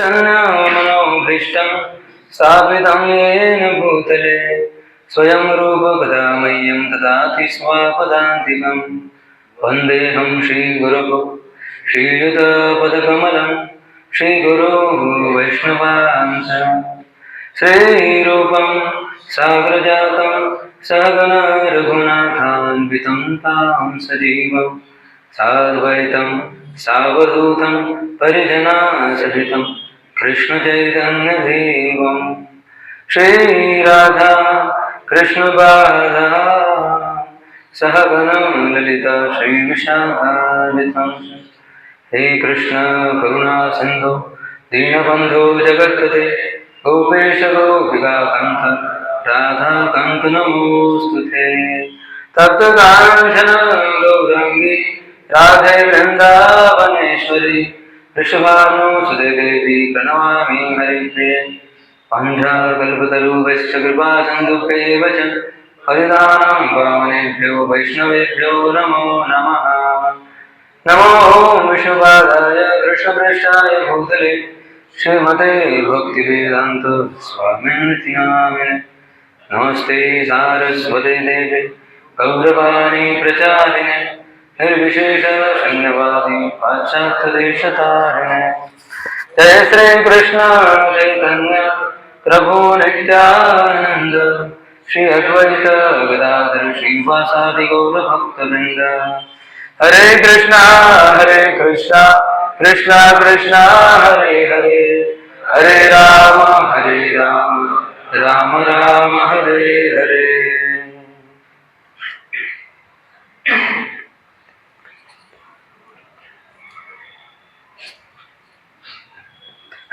मनोभीष्टं स्थापितं येन भूतले स्वयं रूपकदा मह्यं ददाति स्वपदान्तिकं वन्देऽहं श्रीगुरुः श्रीयुतपदकमलं श्रीगुरोः वैष्णवांश श्रीरूपं साग्रजातं सहगण रघुनाथान्वितं तां सजीवं साद्वैतं सावधूतं परिजनासहितं कृष्णचैतन्यदेवं श्रीराधा कृष्णबाला सहगणं ललिता श्रीविशाखान्वितं हे कृष्ण करुणा सिन्धो दीनबन्धो जगत्पते गोपेश गोपिकान्त राधाकान्त नमोऽस्तुते तप्तकाञ्चन गौराङ्गी राधे वृन्दावनेश्वरी वृषभानुसुते देवी प्रणमामि हरिप्रिये पञ्चाकल्पतरुभ्यश्च कृपासिन्धुभ्येव च हरिदानां पावनेभ्यो वैष्णवेभ्यो नमो नमः। नमो विष्णुपादाय कृष्णप्रेष्ठाय भूतले श्रीमते भक्तिवेदान्त स्वामिनिति नामिने नमस्ते सारस्वते देवे गौरवाणी प्रचारिणे निर्विशेष शून्यवादी पाश्चात्यदेशतारिणे जय श्री कृष्ण चैतन्य प्रभु नित्यानंद श्री अद्वैत गदाधर श्रीवासादि गौर भक्तवृंद हरे कृष्णा कृष्णा कृष्णा हरे हरे हरे राम राम राम हरे हरे।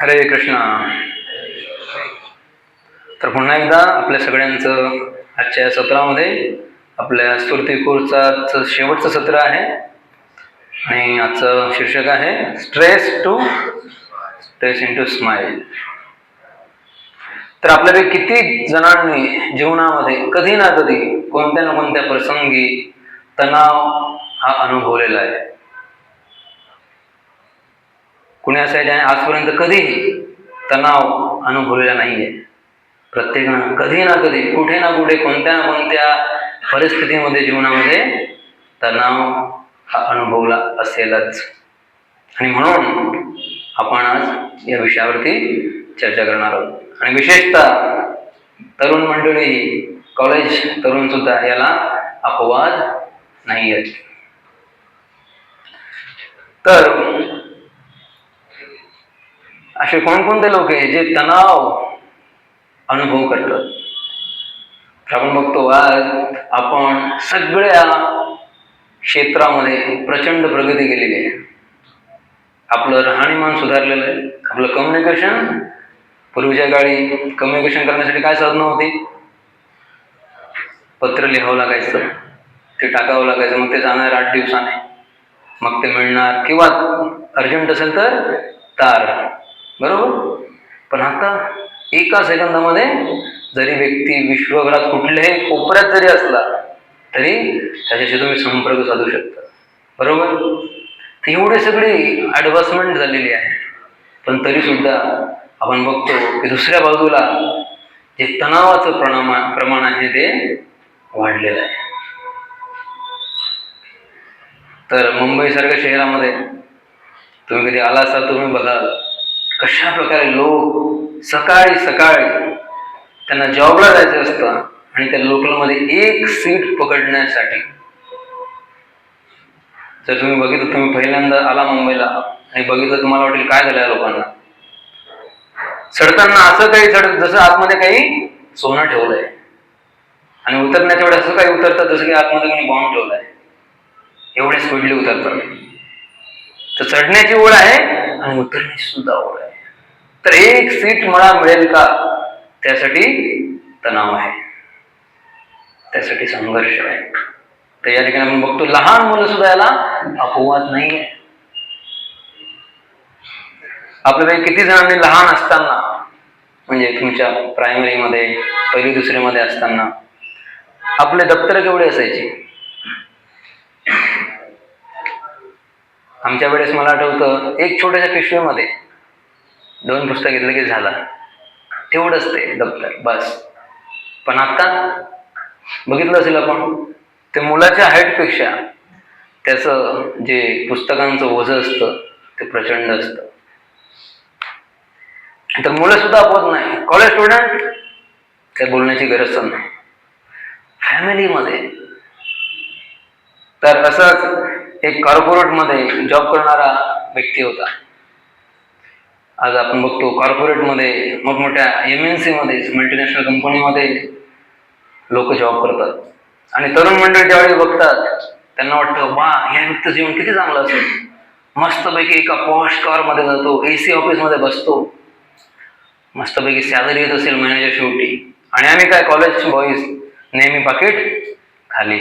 हरे कृष्णा। तर पुन्हा एकदा आपल्या सगळ्यांचं आजच्या सत्रामध्ये आपल्या स्तुती कोर्सचं शेवटचं सत्र आहे आणि आजचं शीर्षक आहे स्ट्रेस इंटू स्माइल। तर आपल्यापैकी किती जणांनी जीवनामध्ये कधी ना कधी कोणत्या ना कोणत्या प्रसंगी तणाव हा अनुभवलेला आहे? कुणी असं आहे ज्याने आजपर्यंत कधीही तणाव अनुभवलेला नाहीये? प्रत्येकानं कधी ना कधी कुठे ना कुठे कोणत्या ना कोणत्या परिस्थितीमध्ये जीवनामध्ये तणाव हा अनुभवला असेलच आणि म्हणून आपण आज या विषयावरती चर्चा करणार आहोत। आणि विशेषतः तरुण मंडळी, कॉलेज तरुण सुद्धा याला अपवाद नाही आहेत। तर असे कोणकोणते लोक आहे जे तणाव अनुभव करतात? आपण बघतो आज आपण सगळ्या क्षेत्रामध्ये प्रचंड प्रगती केलेली आहे। आपलं राहणीमान सुधारलेलं आहे, आपलं कम्युनिकेशन, पूर्वीच्या काळी कम्युनिकेशन करण्यासाठी काय साधनं होती? पत्र लिहावं लागायचं, ते टाकावं लागायचं, मग ते जाणार 8 दिवसाने, मग ते मिळणार, किंवा अर्जंट असेल तर तार, बरोबर? पण आता एका सेकंदामध्ये जरी व्यक्ती विश्वभरात कुठल्याही कोपऱ्यात जरी असला तरी त्याच्याशी तुम्ही संपर्क साधू शकता, बरोबर? एवढी सगळी ॲडव्हान्समेंट झालेली आहे, पण तरी सुद्धा आपण बघतो की दुसऱ्या बाजूला जे तणावाचं प्रमाण आहे ते वाढलेलं आहे। तर मुंबईसारख्या शहरामध्ये तुम्ही कधी आला असाल, तुम्ही बघाल कशा प्रकारे लोक सकाळी त्यांना जॉबला जायचं असतं आणि त्या लोकलमध्ये एक सीट पकडण्यासाठी, जर तुम्ही बघितलं, तुम्ही पहिल्यांदा आला मुंबईला आणि बघितलं, तुम्हाला वाटेल काय झालं लोकांना चढताना असं काही जसं आतमध्ये काही सोनं ठेवलंय, आणि उतरण्याच्या वेळेस असं काही उतरतात जसं की आतमध्ये काही बॉम्ब ठेवलाय, एवढे स्पीडली उतरतात। तर चढण्याची ओढ आहे आणि उतरण्याची सुद्धा ओढ आहे। तर एक सीट मला मिळेल का, त्यासाठी तणाव आहे, त्यासाठी संघर्ष आहे। तर या ठिकाणी आपण बघतो लहान मुलं सुद्धा याला अपवाद नाही आहे। आपल्याला किती जणांनी लहान असताना, म्हणजे तुमच्या प्रायमरीमध्ये, पहिली दुसरीमध्ये असताना आपले दप्तर केवढे असायचे? आमच्या वेळेस मला आठवतं एक छोट्याशा पिशवीमध्ये 2 पुस्तक घेतलं की झाला, तेवढंच ते दप्तर बस. पण आता बघितलं असेल आपण, ते मुलाच्या हाईटपेक्षा त्याचं जे पुस्तकांचं ओझं असतं ते प्रचंड असतं. तर मुलं सुद्धा अपवत नाही. कॉलेज स्टुडंट काही बोलण्याची गरज नाही. फॅमिलीमध्ये तर असंच एक कॉर्पोरेटमध्ये जॉब करणारा व्यक्ती होता. आज आपण बघतो कॉर्पोरेटमध्ये, मोठमोठ्या MNC मध्ये, मल्टीनॅशनल कंपनीमध्ये लोक जॉब करतात. आणि तरुण मंडळी ज्यावेळी बघतात त्यांना वाटतं, वा, या व्यक्तीचं जीवन किती चांगलं असेल, मस्तपैकी एका पॉश कारमध्ये जातो, AC ऑफिसमध्ये बसतो, मस्तपैकी सॅलरी येत असेल महिन्याच्या शेवटी, आणि आम्ही काय कॉलेज बॉईज नेहमी पाकिट खाली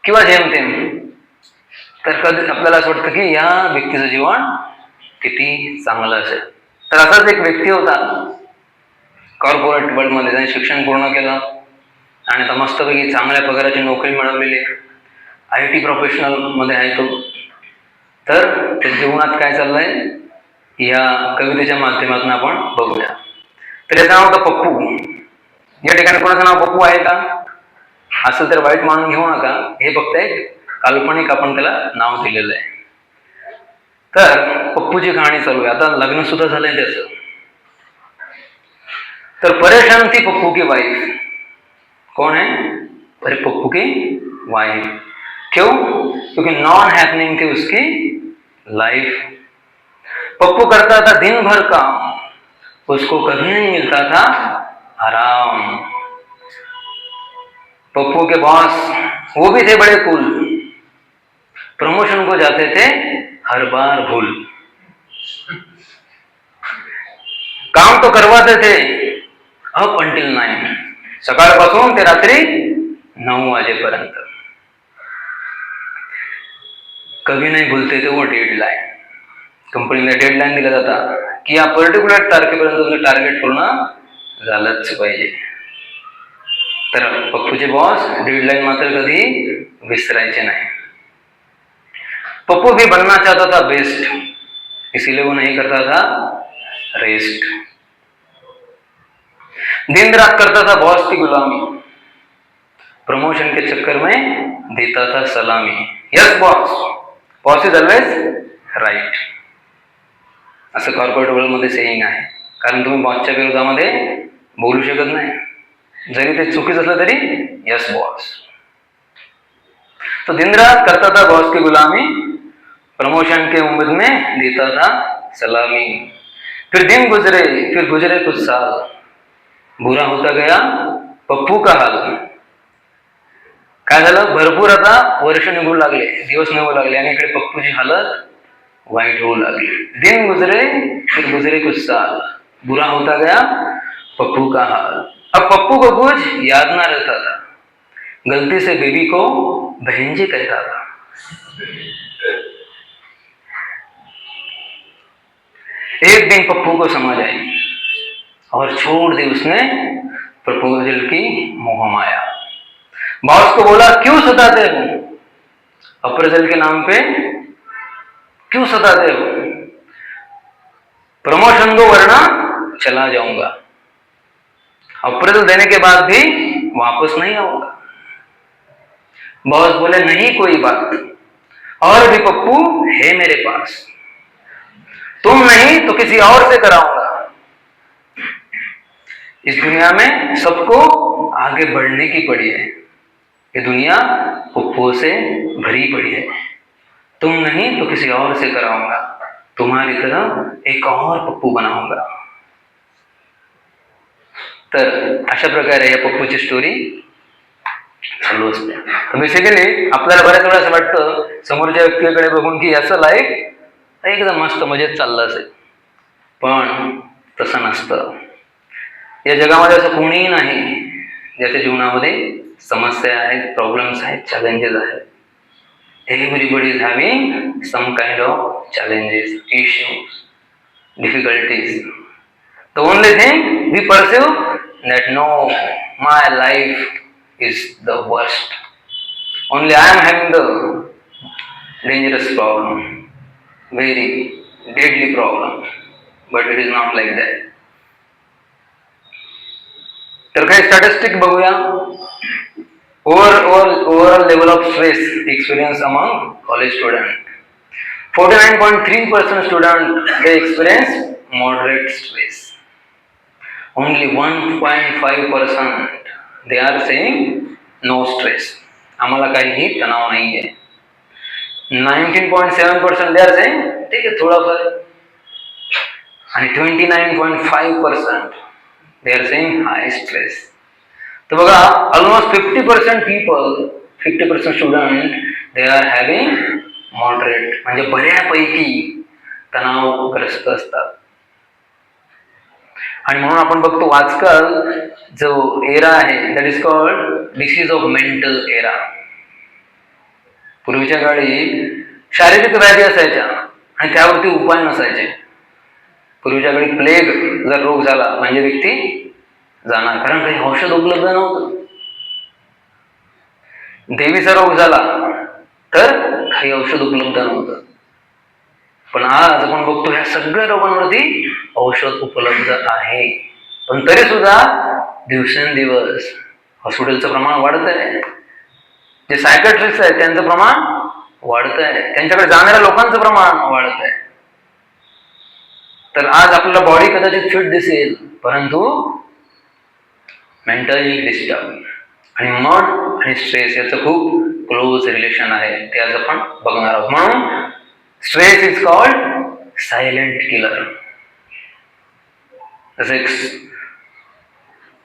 किंवा जेमतेम. तर कधी आपल्याला असं वाटतं की या व्यक्तीचं जीवन किती चांगलं असेल. तर असाच एक व्यक्ती होता कॉर्पोरेट वर्ल्डमध्ये. त्याने शिक्षण पूर्ण केलं आणि आता मस्तपैकी चांगल्या पगाराची नोकरी मिळवलेली आहे. IT प्रोफेशनल मध्ये आहे तो. तर त्या जीवनात काय चाललंय या कवितेच्या माध्यमातून आपण बघूया. तर याचं नाव होतं पप्पू. या ठिकाणी कोणाचं नाव पप्पू आहे का? असेल तर वाईट मानून घेऊ नका, हे फक्त एक काल्पनिक आपण त्याला नाव दिलेलं आहे. तर पप्पूची कहाणी चालू आहे. आता लग्न सुद्धा झालंय त्याचं. तर परेशान थी पप्पू की वाइफ. कौन है? अरे पप्पू की वाइफ. क्यों? क्योंकि नॉन हैपनिंग थी उसकी लाइफ. पप्पू करता था दिन भर काम, उसको कभी नहीं मिलता था आराम. पप्पू के बॉस वो भी थे बड़े कूल, प्रमोशन को जाते थे हर बार भूल. काम तो करवाते थे अप अंटिल 9, सकाळपासून ते रात्री 9 वाजेपर्यंत. कभी नाही भूलते थे वो डेडलाईन. कंपनीला डेडलाईन दिला जाता की या पर्टिक्युलर तारखेपर्यंत तुझं टार्गेट पूर्ण झालंच पाहिजे. तर पप्पूचे बॉस डेडलाईन मात्र कधी विसरायचे नाही. पप्पू भी बनना चाहता था बेस्ट, इसीलिए वो नहीं करता था रेस्ट. दिन रात करता था बॉस की गुलामी, प्रमोशन के चक्कर में देता था सलामी. Yes boss, boss is always right, असं कॉर्पोरेट वर्ल्ड मध्ये सेइंग आहे. कारण तुम्ही बॉसच्या विरोधामध्ये बोलू शकत नाही, जरी ते चुकीचं असलं तरी यस बॉस. तो दिन रात करता था बॉस की गुलामी, प्रमोशन के उम्मीद में देता था सलामी. फिर दिन गुजरे, फिर गुजरे कुछ साल, बुरा होता गया पप्पू का हाल. काय झालं, भरपूर आता वर्ष निघू लागले, दिवस निघू लागले, आणि इकडे पप्पूची हालत वाईट होऊ लागली. दिन गुजरे फिर गुजरे कुछ साल, बुरा होता गया पप्पू का हाल. अब पप्पू को कुछ याद ना रहता था, गलती से बेबी को बहन जी कहता था. एक दिन पप्पू को समझ आई और छोड़ दी उसने प्रपोजल की मोहमाया. बॉस को बोला, क्यों सताते हो, अप्रेजल के नाम पे क्यों सताते हो, प्रमोशन दो वरना चला जाऊंगा, अप्रेजल देने के बाद भी वापस नहीं आऊंगा. बॉस बोले, नहीं कोई बात, और भी पप्पू है मेरे पास, तुम नहीं तो किसी और से कराऊंगा. इस दुनिया में सबको आगे बढ़ने की पड़ी है, ये दुनिया पप्पू से भरी पड़ी है. तुम नहीं तो किसी और से कराऊंगा, तुम्हारी तरह एक और पप्पू बनाऊंगा. तर अशा प्रकारे या पप्पूची स्टोरी चालू असते. तर बेसिकली आपल्याला बऱ्याच वेळा असं वाटतं समोरच्या व्यक्तीकडे बघून की याचं लाईफ एकदम मस्त मजेत चाललं असेल, पण तसं नसतं. या जगामध्ये असं कोणीही नाही ज्याच्या जीवनामध्ये समस्या आहेत, प्रॉब्लेम्स आहेत, चॅलेंजेस आहेत. Everybody is having some kind of challenges, issues, difficulties. The only thing we perceive that no, my life is the worst. Only I am having the dangerous problem, very deadly problem. But it is not like that. तर काही statistic बघूया. Overall level of stress experience among college student. 49.3% student they experience moderate stress. Only 1.5% they are saying no stress. आम्हाला काहीही तणाव नाही आहे. 19.7% they are saying ठीक आहे थोडाफार. आणि 29.5% they are saying high stress. तर बघा almost 50% people, 50% student they are having moderate म्हणजे बऱ्यापैकी तणावग्रस्त असतात. आणि म्हणून आपण बघतो आजकाल जो एरा आहे that is called disease of mental era. पूर्वीच्या काळी शारीरिक व्याधी असायच्या आणि त्यावरती उपाय नसायचे. पूर्वीच्या काळी प्लेग जर रोग झाला म्हणजे व्यक्ती जाणार, कारण काही औषध उपलब्ध नव्हतं. देवीचा रोग झाला तर काही औषध उपलब्ध नव्हतं. पण आज आपण बघतो ह्या सगळ्या रोगांवरती औषध उपलब्ध आहे. पण तरी सुद्धा दिवसेंदिवस हॉस्पिटलचं प्रमाण वाढत आहे. जे सायकॅट्रिस्ट आहेत त्यांचं प्रमाण वाढत आहे. त्यांच्याकडे जाणाऱ्या लोकांचं प्रमाण वाढत आहे. तर आज आपल्याला बॉडी कदाचित फिट दिसेल परंतु मेंटली डिस्टर्ब आणि मन आणि स्ट्रेस याचं खूप क्लोज रिलेशन आहे. ते आज आपण बघणार आहोत. म्हणून stress is called silent killer. जसं एक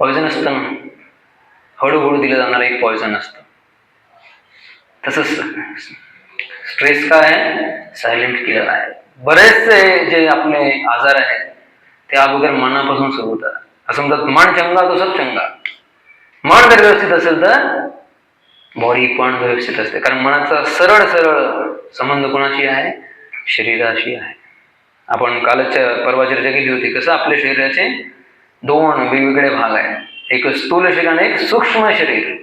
पॉयझन असतं ना, हळूहळू दिलं जाणार एक पॉयझन असतं, तसंच स्ट्रेस काय आहे, सायलेंट किलर आहे. बरेचसे जे आपले आजार आहेत ते अगोदर मनापासून सुरू होतात. असं म्हणतात मन चंगा तो सब चंगा. मन जर व्यवस्थित असेल तर बॉडी पण व्यवस्थित असते. कारण मनाचा सरळ सरळ संबंध कोणाशी आहे, शरीराशी आहे. आपण कालच्या परवा चर्चा केली होती कसं आपल्या शरीराचे दोन वेगवेगळे भाग आहेत, एक स्थूल शरीर आणि एक सूक्ष्म शरीर.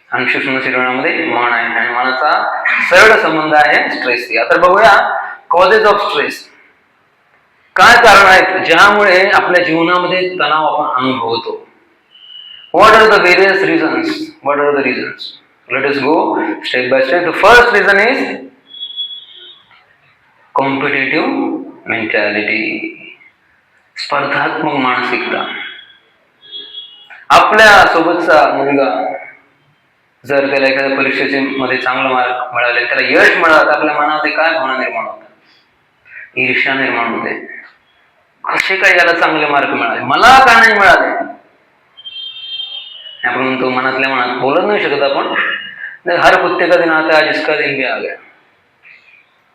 आणि सूक्ष्म शरीरामध्ये मन आहे आणि मनाचा सरळ संबंध आहे स्ट्रेसशी. आता बघूया कॉजेस ऑफ स्ट्रेस. काय कारण आहेत ज्यामुळे आपल्या जीवनामध्ये तणाव आपण अनुभवतो. What are the various reasons? What are the reasons? Let us go step by step. The first reason is competitive mentality. स्पर्धात्मक मानसिकता. आपल्या सोबतचा मुलगा जर त्याला एखाद्या परीक्षेचे मध्ये चांगला मार्क मिळाले, त्याला यश मिळालं, तर आपल्या मनामध्ये काय भावना निर्माण होतात, ईर्ष्या निर्माण होते. कसे काय याला चांगले मार्क मिळाले, मला का नाही मिळाले. आपण म्हणतो मनातल्या मनात बोलत नाही शकत आपण, हर कुत्ते का दिन आता आज इसका दिन भी आ गया.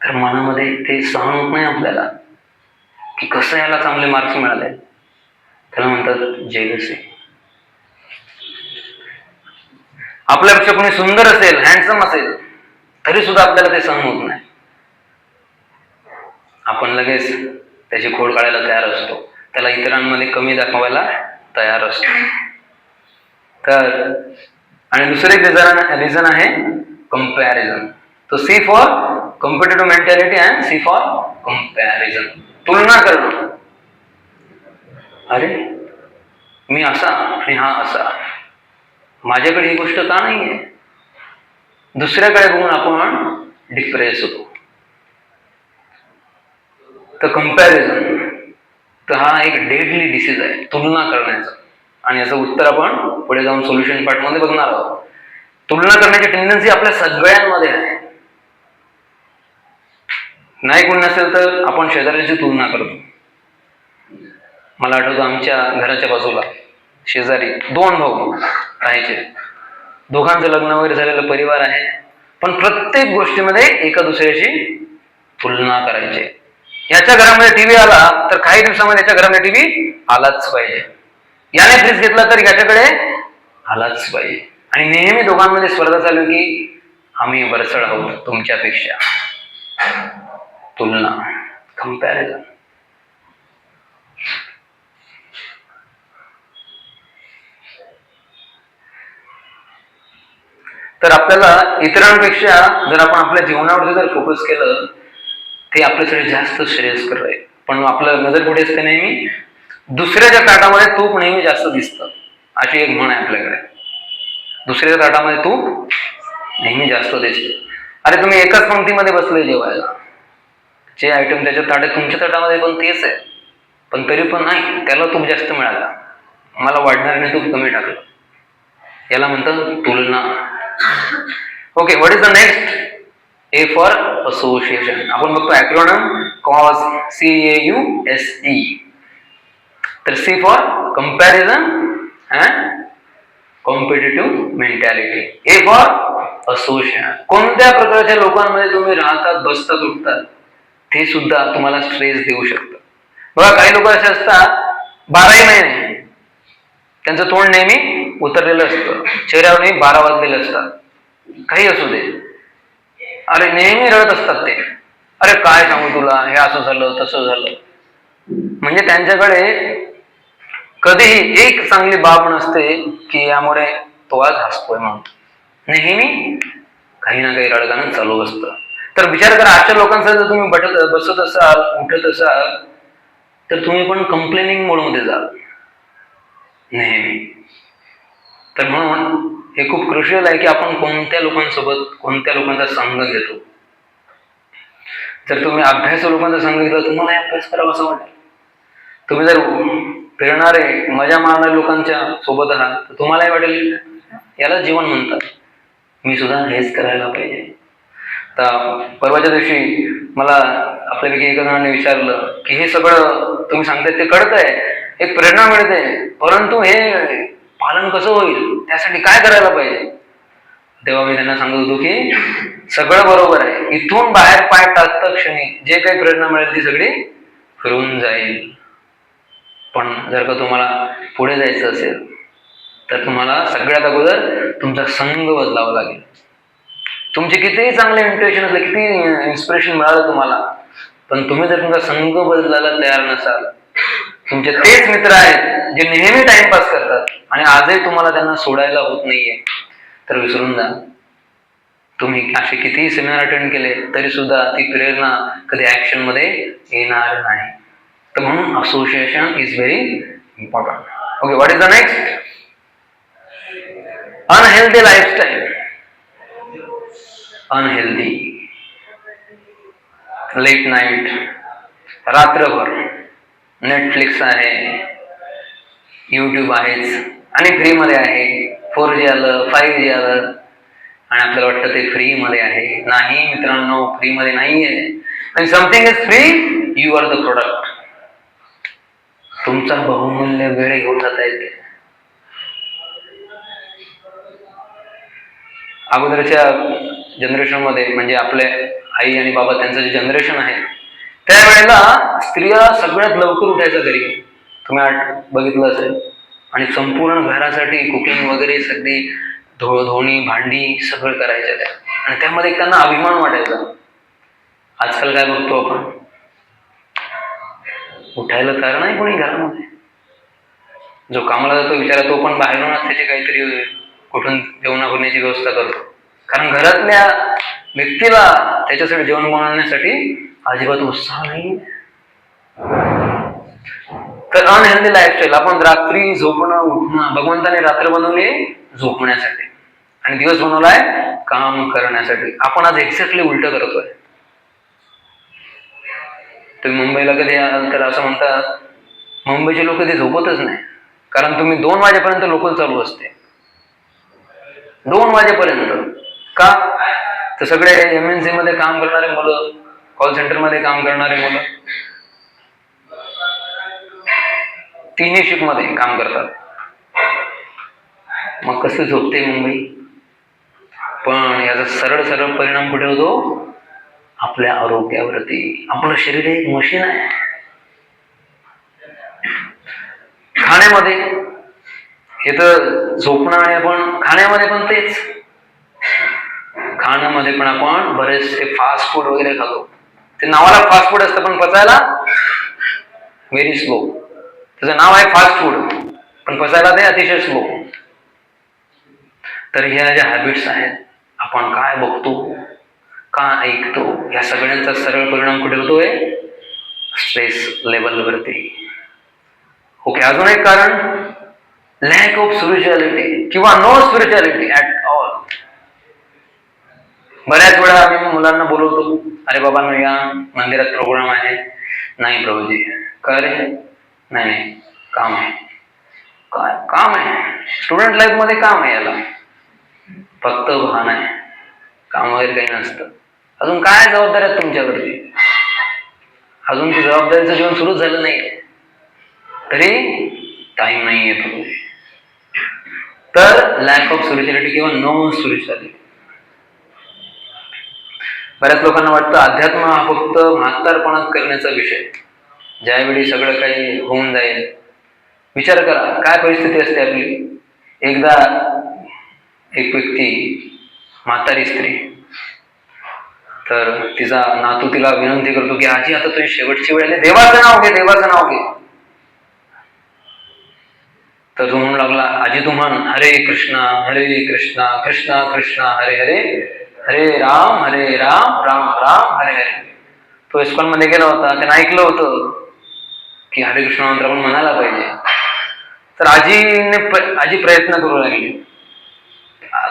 तर मनामध्ये ते सहन होत नाही आपल्याला की कसं याला चांगले मार्क्स मिळाले. त्याला म्हणतात जेलसी. आपल्यापेक्षा कोणी सुंदर असेल, हँडसम असेल, तरी सुद्धा आपल्याला ते सहन होत नाही. आपण लगेच त्याची खोड काढायला तयार असतो, त्याला इतरांमध्ये कमी दाखवायला तयार असतो. तर आणि दुसरे रिझन आहे कंपॅरिझन. तो C for competitive mentality and C for comparison. तुलना करणं. अरे मी असा आणि हा असा, माझ्याकडे ही गोष्ट का नाही आहे. दुसऱ्याकडे बघून आपण डिप्रेस होतो. तर कंपॅरिझन तर हा एक डेडली डिसीज आहे, तुलना करण्याचा. आणि याचं उत्तर आपण पुढे जाऊन सोल्युशन पार्टमध्ये बघणार आहोत. तुलना करण्याची टेंडन्सी आपल्या सगळ्यांमध्ये आहे. नाही कोणी नसेल तर आपण शेजाऱ्याची तुलना करतो. मला आठवतं आमच्या घराच्या बाजूला शेजारी 2 भाऊ राहायचे. दोघांचं लग्न वगैरे झालेलं परिवार आहे, पण प्रत्येक गोष्टीमध्ये एका दुसऱ्याची तुलना करायचे. याच्या घरामध्ये टीव्ही आला तर काही दिवसामध्ये याच्या घरामध्ये टीव्ही आलाच पाहिजे. याने फ्रीज घेतला तर याच्याकडे आलाच पाहिजे. आणि नेहमी दोघांमध्ये स्पर्धा चालू की आम्ही वरचढ आहोत तुमच्यापेक्षा. तुलना, कंपॅरिझन. तर आपल्याला इतरांपेक्षा जर आपण आपल्या जीवनावरती जर फोकस केलं ते आपल्यासाठी जास्त श्रेयस्कर राहील. पण आपलं नजर कुठे असते नेहमी, दुसऱ्याच्या ताटामध्ये तूप नेहमी जास्त दिसतं, अशी एक म्हण आहे आपल्याकडे. दुसऱ्याच्या ताटामध्ये तूप नेहमी जास्त दिसतं. अरे तुम्ही एकाच पंक्तीमध्ये बसले जेवायला, जे आयटम त्याच्या ताटात तुमच्या ताटामध्ये पण तेच आहे, पण तरी पण नाही, त्याला तूप जास्त मिळाला, मला वाढणाऱ्याने तूप कमी टाकलं. याला म्हणतात तुलना. Okay, what is the next? A for association. आपण बघतो ॲक्रोनम कॉज, CAUSE. तर C for comparison and competitive mentality. A for association. कोणत्या प्रकारच्या लोकांमध्ये तुम्ही राहतात, बसतात, उठतात, ते सुद्धा तुम्हाला स्ट्रेस देऊ शकतं. बघा, काही लोक असे असतात 12ही महिने त्यांचं तोंड नेहमी उतरलेलं असतं, चेहऱ्यावर नेहमी 12 वाजलेले असतात, काही असू दे, अरे नेहमी रडत असतात ते. अरे काय सांगू तुला, हे असं झालं, तसं झालं. म्हणजे त्यांच्याकडे कधीही एक चांगली बाब नसते की यामुळे तो आज हसतोय म्हणून. नेहमी काही ना काही रडगाणं चालू असतं. तर विचार करा, अशा लोकांसह जर तुम्ही बसत असाल, उठत असाल, तर तुम्ही पण कंप्लेनिंग मोडमध्ये जाल नेहमी. तर म्हणून हे खूप क्रुशियल आहे की आपण कोणत्या लोकांसोबत, कोणत्या लोकांचा संग घेतो. जर तुम्ही अभ्यासू लोकांचा संग घेतला, तुम्हाला अभ्यास करावा असं वाटेल. तुम्ही जर फिरणारे, मजा मारणाऱ्या लोकांच्या सोबत आहात, तर तुम्हालाही वाटेल याला जीवन म्हणतात, मी सुद्धा हेच करायला पाहिजे. आता परवाच्या दिवशी मला आपल्यापैकी एका जणांनी विचारलं की हे सगळं तुम्ही सांगताय ते कळतंय, एक प्रेरणा मिळते, परंतु हे पालन कसं होईल, त्यासाठी काय करायला पाहिजे? तेव्हा मी त्यांना सांगत होतो की सगळं बरोबर आहे, इथून बाहेर पाय टाकता क्षणी जे काही प्रेरणा मिळेल ती सगळी फिरून जाईल. पण जर का तुम्हाला पुढे जायचं असेल तर तुम्हाला सगळ्यात अगोदर तुमचा संघ बदलावा लागेल. तुमचे कितीही चांगले इंट्युएशन असले, किती इन्स्पिरेशन मिळालं तुम्हाला, पण तुम्ही जर तुमचा संघ बदलायला तयार नसाल, तुमचे तेच मित्र आहेत जे नेहमी टाइमपास करतात आणि आजही तुम्हाला त्यांना सोडायला होत नाहीये, तर विसरून जा. तुम्ही असे कितीही सेमिनार अटेंड केले तरी सुद्धा ती प्रेरणा कधी ऍक्शन मध्ये येणार नाही. तर म्हणून association is very important. Okay, what is the next? Unhealthy lifestyle. Unhealthy late night, रात्रभर नेटफ्लिक्स आहे, यूट्यूब आहेच, आणि फ्रीमध्ये आहे. 4G आलं, 5G आलं, आणि आपल्याला वाटतं ते फ्रीमध्ये आहे. नाही मित्रांनो, फ्रीमध्ये नाही आहे. आणि something is free, you are the product. तुमचा बहुमूल्य वेळ घेऊन जाता येते. अगोदरच्या जनरेशनमध्ये, म्हणजे आपले आई आणि बाबा त्यांचं जे जनरेशन आहे, त्यावेळेला स्त्रिया सगळ्यात लवकर उठायच्या घरी, तुम्ही बघितलं असेल, आणि संपूर्ण घरासाठी कुकिंग वगैरे सगळी धुणी भांडी सगळं करायच्या त्या, आणि त्यामध्ये त्यांना अभिमान वाटायचा. आजकाल काय बघतो आपण, उठायला तयार नाही कोणी घरामध्ये. जो कामाला जातो विचारा, तो पण बाहेरूनच त्याची काहीतरी कुठून जेवणाभरण्याची व्यवस्था करतो, कारण घरातल्या व्यक्तीला त्याच्यासाठी जेवण बनवण्यासाठी अजिबात उत्साह नाही. तर अनहेल्दी लाईफस्टाईल. आपण रात्री झोपणं, उठणं, भगवंताने रात्र बनवली झोपण्यासाठी आणि दिवस बनवलाय काम करण्यासाठी. आपण आज एक्झॅक्टली उलट करतोय. तुम्ही मुंबईला कधी याल तर असं म्हणतात, मुंबईचे लोक कधी झोपतच नाही, कारण तुम्ही 2 वाजेपर्यंत लोकल चालू असते. 2 वाजेपर्यंत. का? तर सगळे MNC मध्ये काम करणारे मुलं, कॉल सेंटर मध्ये काम करणारे मुलं, 3ही शिफ्ट मध्ये काम करतात. मग कसं झोपते मुंबई? पण याचा सरळ सरळ परिणाम कुठे होतो? आपल्या आरोग्यावरती. आपलं शरीर एक मशीन आहे. खाण्यामध्ये हे तर झोपणं, आणि आपण खाण्यामध्ये पण तेच. खाण्यामध्ये पण आपण बरेचसे फास्ट फूड वगैरे खातो. ते नावाला फास्ट फूड असतं, पण पचायला व्हेरी स्लो. त्याचं नाव आहे फास्ट फूड, पण पचायला ते अतिशय स्लो. तर ह्या ज्या हॅबिट्स आहेत, आपण काय बघतो, का ऐकतो, या सगळ्यांचा सरळ परिणाम कुठे होतोय? स्ट्रेस लेवलवरती. ओके, अजून एक कारण लॅक ऑफ स्पिरिच्युअलिटी किंवा नो स्पिरिच्युअलिटी ऍट ऑल. बऱ्याच वेळा आम्ही मुलांना बोलवतो, अरे बाबा या मंदिरात प्रोग्राम आहे. नाही प्रभूजी. का रे? नाही काम आहे. काय काम आहे? स्टुडंट लाईफ मध्ये काम आहे, याला फक्त बहाणा आहे, काम वगैरे काही नसतं. अजून काय जबाबदारी आहेत तुमच्यावरती? अजून ती जबाबदारीचं जीवन सुरूच झालं नाही, तरी टाइम नाहीये प्रभूजी. तर लॅक ऑफ स्पिरिच्युअलिटी किंवा नो स्पिरिच्युअलिटी. बऱ्याच लोकांना वाटतं अध्यात्म हा फक्त म्हातारपणात करण्याचा विषय. ज्यावेळी सगळं काही होऊन जाईल. विचार करा काय परिस्थिती असते आपली. एकदा एक व्यक्ती, म्हातारी स्त्री, तर तिचा नातू तिला विनंती करतो की आजी आता तुझी शेवटची वेळ आली, देवाचं नाव घे, देवाचं नाव घे. तर तो म्हणू लागला, आजी तू म्हण हरे कृष्णा कृष्णा कृष्णा हरे हरे, हरे राम राम राम हरे हरे. तो इस्कॉन मध्ये गेला होता, त्याने ऐकलं होतं की हरे कृष्ण मंत्र आपण म्हणायला पाहिजे. तर आजी प्रयत्न करू लागली.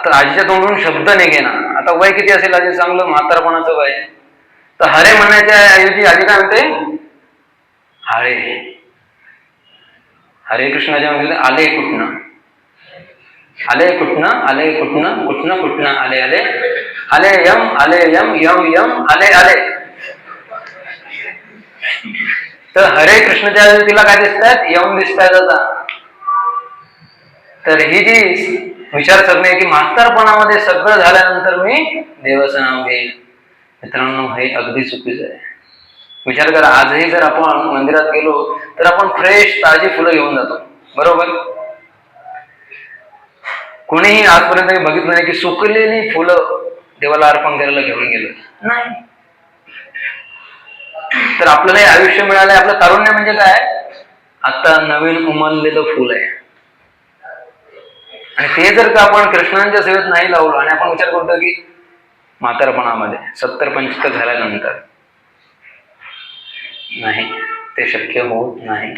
तर आजीच्या तोंडून शब्द निघेना. आता वय किती असेल आजी? चांगलं म्हातारपणाचं वय. तर हरे म्हणण्याच्या ऐवजी आजी काय म्हणते? हरे. हरे कृष्णाच्या म्हणजे आले कुठनं, आले कुठनं, आले कुठनं, कुठनं कुठनं आले आले, आले यम यम यम आले आले. तर हरे कृष्णाच्या ऐवजी तिला काय दिसतात? यम दिसतात आता. तर ही जी विचारसरणी आहे की म्हातारपणामध्ये सगळं झाल्यानंतर मी देवाचं नाव घेईन. मित्रांनो, हे अगदी चुकीचं आहे. विचार करा, आजही जर आपण मंदिरात गेलो तर आपण फ्रेश ताजी फुलं घेऊन जातो, बरोबर? कोणीही आजपर्यंत बघितलं नाही की सुकलेली फुलं देवाला अर्पण करायला घेऊन गेलं नाही. तर आपल्याला हे आयुष्य मिळालंय, आपलं तारुण्य म्हणजे काय? आता नवीन उमललेलं फुल आहे. आणि ते जर का आपण कृष्णांच्या सेवेत नाही लावलं आणि आपण विचार करतो की म्हातारपणामध्ये 70-75 झाल्यानंतर, नाही, ते शक्य होत नाही.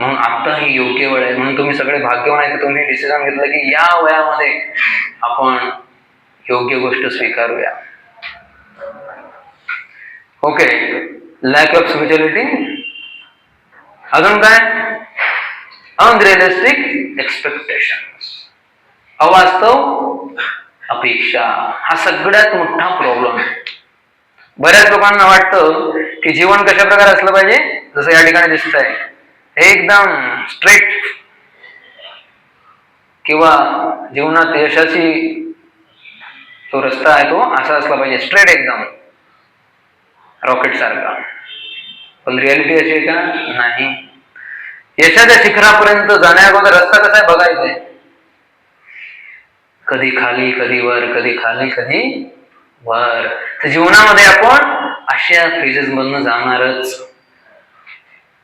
म्हणून आता ही योग्य वेळ आहे. म्हणून तुम्ही सगळे भाग्यवान आहे की तुम्ही डिसिजन घेतलं की या वयामध्ये आपण योग्य गोष्ट स्वीकारूया. Okay, lack of spirituality. अजून काय? अनरिअलिस्टिक एक्सपेक्टेशन, अवास्तव अपेक्षा. हा सगळ्यात मोठा प्रॉब्लेम आहे. बऱ्याच लोकांना वाटतं की जीवन कशा प्रकारे असलं पाहिजे, जसं या ठिकाणी दिसत आहे, एकदम स्ट्रेट, किंवा जीवनात यशाची जो रस्ता आहे तो असा असला पाहिजे, स्ट्रेट एकदम रॉकेट सारखा. पण रियालिटी अशी आहे का? नाही. यशाच्या शिखरापर्यंत जाण्याअगोदर रस्ता कसा आहे बघायचा आहे. कधी खाली कधी वर, कधी खाली कधी वर. तर जीवनामध्ये आपण अशा फेजेस मधनं जाणारच.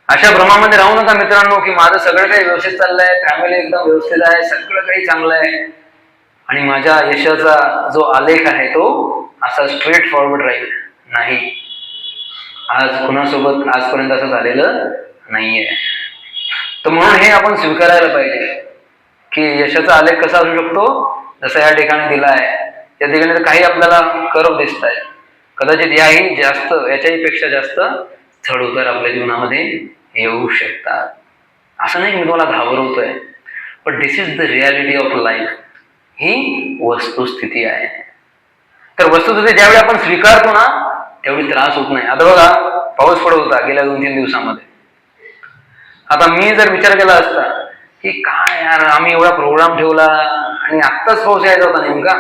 अशा भ्रमामध्ये राहू नका मित्रांनो की माझं सगळं काही व्यवस्थित चाललंय, फॅमिली एकदम व्यवस्थित आहे, सगळं काही चांगलं आहे आणि माझ्या यशाचा जो आलेख आहे तो असा स्ट्रेट फॉरवर्ड राहील. नाही, आज कुणासोबत आजपर्यंत असं झालेलं नाहीये. तर म्हणून हे आपण स्वीकारायला पाहिजे की यशाचा आलेख कसा असू शकतो, जसा या ठिकाणी दिला आहे. या ठिकाणी तर काही आपल्याला कर्व दिसत आहे, कदाचित याही जास्त, याच्याही पेक्षा जास्त चढ उतार आपल्या जीवनामध्ये येऊ शकतात. असं नाही की मी तुम्हाला घाबरवतोय, पण this is the reality of life. ही वस्तुस्थिती आहे. तर वस्तुस्थिती ज्यावेळी आपण स्वीकारतो ना तेवढी त्रास होत नाही. आता बघा, पाऊस पडत होता गेल्या 2-3 दिवसामध्ये. आता मी जर विचार केला असता की काय यार, आम्ही एवढा प्रोग्राम ठेवला आणि आत्ताच पाऊस यायचा होता नेमका,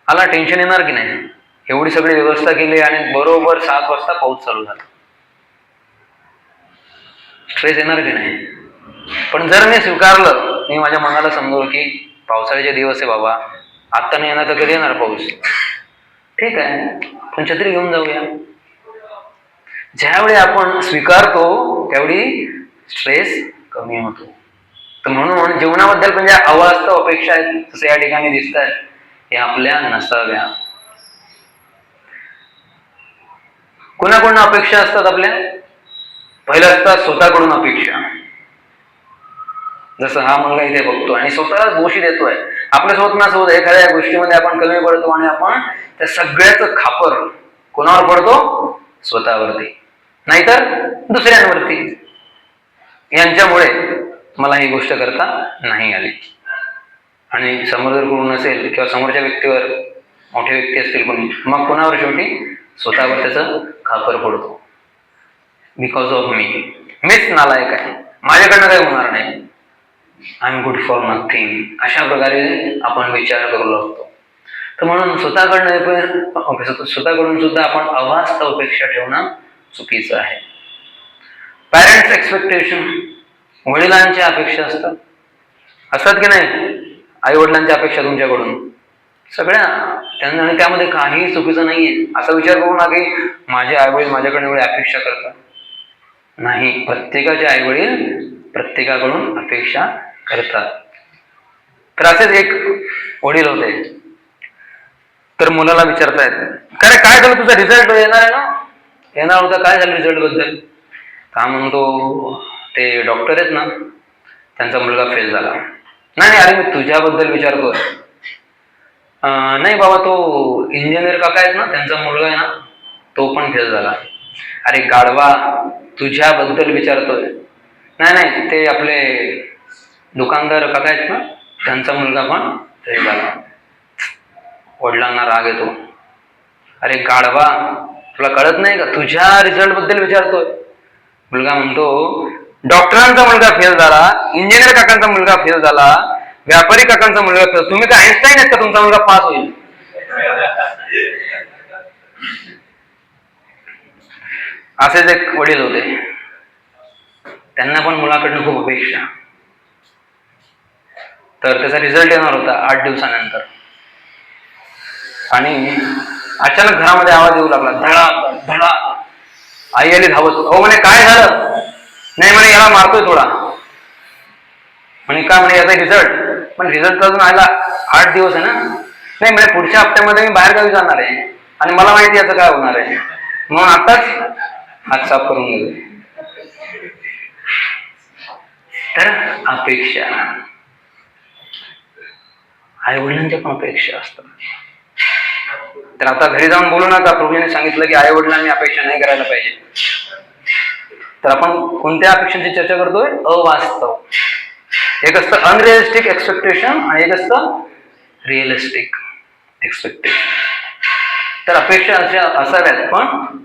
आला टेन्शन येणार की नाही? एवढी सगळी व्यवस्था केली आणि बरोबर 7 वाजता पाऊस चालू झाला, स्ट्रेस येणार की नाही? पण जर मी स्वीकारलं, मी माझ्या मनाला समजवलं की पावसाळ्याचे दिवस आहे बाबा, आत्ता नाही येणार तर कधी येणार पाऊस, ठीक आहे, पण छत्री घेऊन जाऊया. ज्यावेळी आपण स्वीकारतो त्यावेळी स्ट्रेस कमी होतो. तर म्हणून जीवनाबद्दल पण ज्या अवास्तव अपेक्षा आहेत जसं या ठिकाणी दिसत आहेत, हे आपल्या नसाव्या. कोणाकडून अपेक्षा असतात आपल्या? पहिलं असतात स्वतःकडून अपेक्षा. जसं हा मुलगा इथे बघतो आणि स्वतःलाच दोषी देतोय. आपल्यासोबत ना सोबत एखाद्या गोष्टीमध्ये आपण कमी पडतो आणि आपण त्या सगळ्याच खापर कोणावर पडतो? स्वतःवरती, नाहीतर दुसऱ्यांवरती. यांच्यामुळे मला ही गोष्ट करता नाही आली. आणि समोर जर कोण नसेल किंवा समोरच्या व्यक्तीवर मोठे व्यक्ती असतील कोणी, मग कोणावर शेवटी? स्वतःवर त्याचं खापर पडतो. बिकॉज ऑफ मीच नालायक आहे, माझ्याकडनं काही होणार नाही, I am good for nothing, अशा प्रकारे आपण विचार करू लागतो. तर म्हणून स्वतःकडून सुद्धा आपण अवास्तव अपेक्षा ठेवणं चुकीचं आहे. पॅरेंट्स एक्सपेक्टेशन, वडिलांच्या अपेक्षा असतात की नाही? आई वडिलांच्या अपेक्षा तुमच्याकडून सगळ्या त्यांना, आणि त्यामध्ये काहीही चुकीचं नाहीये. असा विचार करू ना की माझे आई वडील माझ्याकडे एवढी अपेक्षा करतात. नाही, प्रत्येकाचे आई वडील प्रत्येकाकडून अपेक्षा करतात. तर असेच एक वडील होते. तर मुलाला विचारतायत, काय झालं, तुझा रिझल्ट येणार आहे ना? येणार होता, काय झालं रिझल्ट बद्दल? का म्हणतो, ते डॉक्टर आहेत ना, त्यांचा मुलगा फेल झाला. नाही अरे, मी तुझ्याबद्दल विचारतोय. नाही बाबा, तो इंजिनियर काका आहेत ना, त्यांचा मुलगा आहे ना, तो पण फेल झाला. अरे गाढवा, तुझ्याबद्दल विचारतोय. नाही, ते आपले दुकानदार काका आहेत ना, त्यांचा मुलगा पण फेल झाला. वडिलांना राग येतो. अरे गाढवा, तुला कळत नाही का, तुझ्या रिझल्ट बद्दल विचारतोय. मुलगा म्हणतो, डॉक्टरांचा मुलगा फेल झाला, इंजिनियर काकांचा मुलगा फेल झाला, व्यापारी काकांचा मुलगा फेल, तुम्ही काय आइन्स्टाईन आहेत का तुमचा मुलगा पास होईल? असेच एक वडील होते. त्यांना पण मुलाकडनं खूप अपेक्षा. तर त्याचा रिझल्ट येणार होता 8 दिवसानंतर. आणि अचानक घरामध्ये आवाज येऊ लागला, धडा धडा. आई आली धावत. हो म्हणे, काय झालं? नाही म्हणे, याला मारतोय थोडा. म्हणे का? म्हणे याचा रिझल्ट. पण रिझल्ट अजून आला 8 दिवस आहे ना. नाही म्हणे, पुढच्या हप्त्यामध्ये मी बाहेर गावी जाणार आहे आणि मला माहिती याचं काय होणार आहे, म्हणून आताच हात साफ करून गेले. तर अपेक्षा, आई वडिलांच्या पण अपेक्षा असतात. तर आता घरी जाऊन बोलू नका, प्रभूने सांगितलं की आई वडिलांनी अपेक्षा नाही करायला पाहिजे. तर आपण कोणत्या अपेक्षांची चर्चा करतोय? अवास्तव. एक असतं अनरिअलिस्टिक एक्सपेक्टेशन आणि एक असतं रिअलिस्टिक एक्सपेक्टेशन. तर अपेक्षा अशा असाव्यात, पण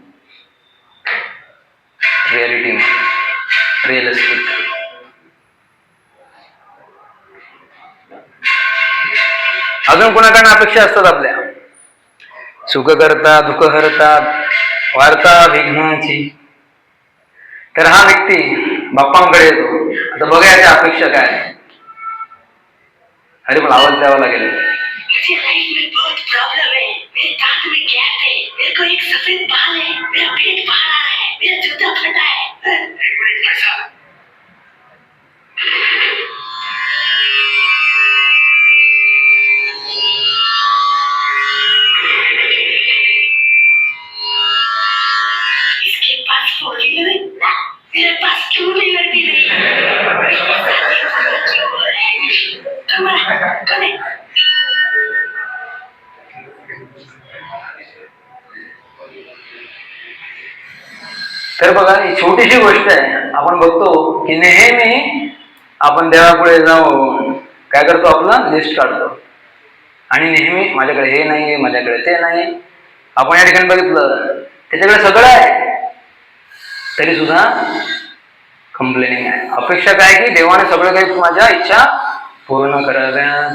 रिअलिटी, रिअलिस्टिक. अजून कोणाकडनं अपेक्षा असतात आपल्या? सुख करता, दुःख हरता, वार्ता विघ्नाची. तर हा व्यक्ती बाप्पांकडे येतो. आता बघा याच्या अपेक्षा काय. अरे मला आवाज द्यावा लागेल. तर बघा, ही छोटीशी गोष्ट आहे. आपण बघतो की नेहमी आपण देवापुढे जाऊन काय करतो, आपलं लिस्ट काढतो आणि नेहमी माझ्याकडे हे नाही, माझ्याकडे ते नाही. आपण या ठिकाणी बघितलं, त्याच्याकडे सगळं आहे तरी सुद्धा कंप्लेनिंग आहे. अपेक्षा काय की देवाने सगळं काही माझ्या इच्छा पूर्ण कराव्या.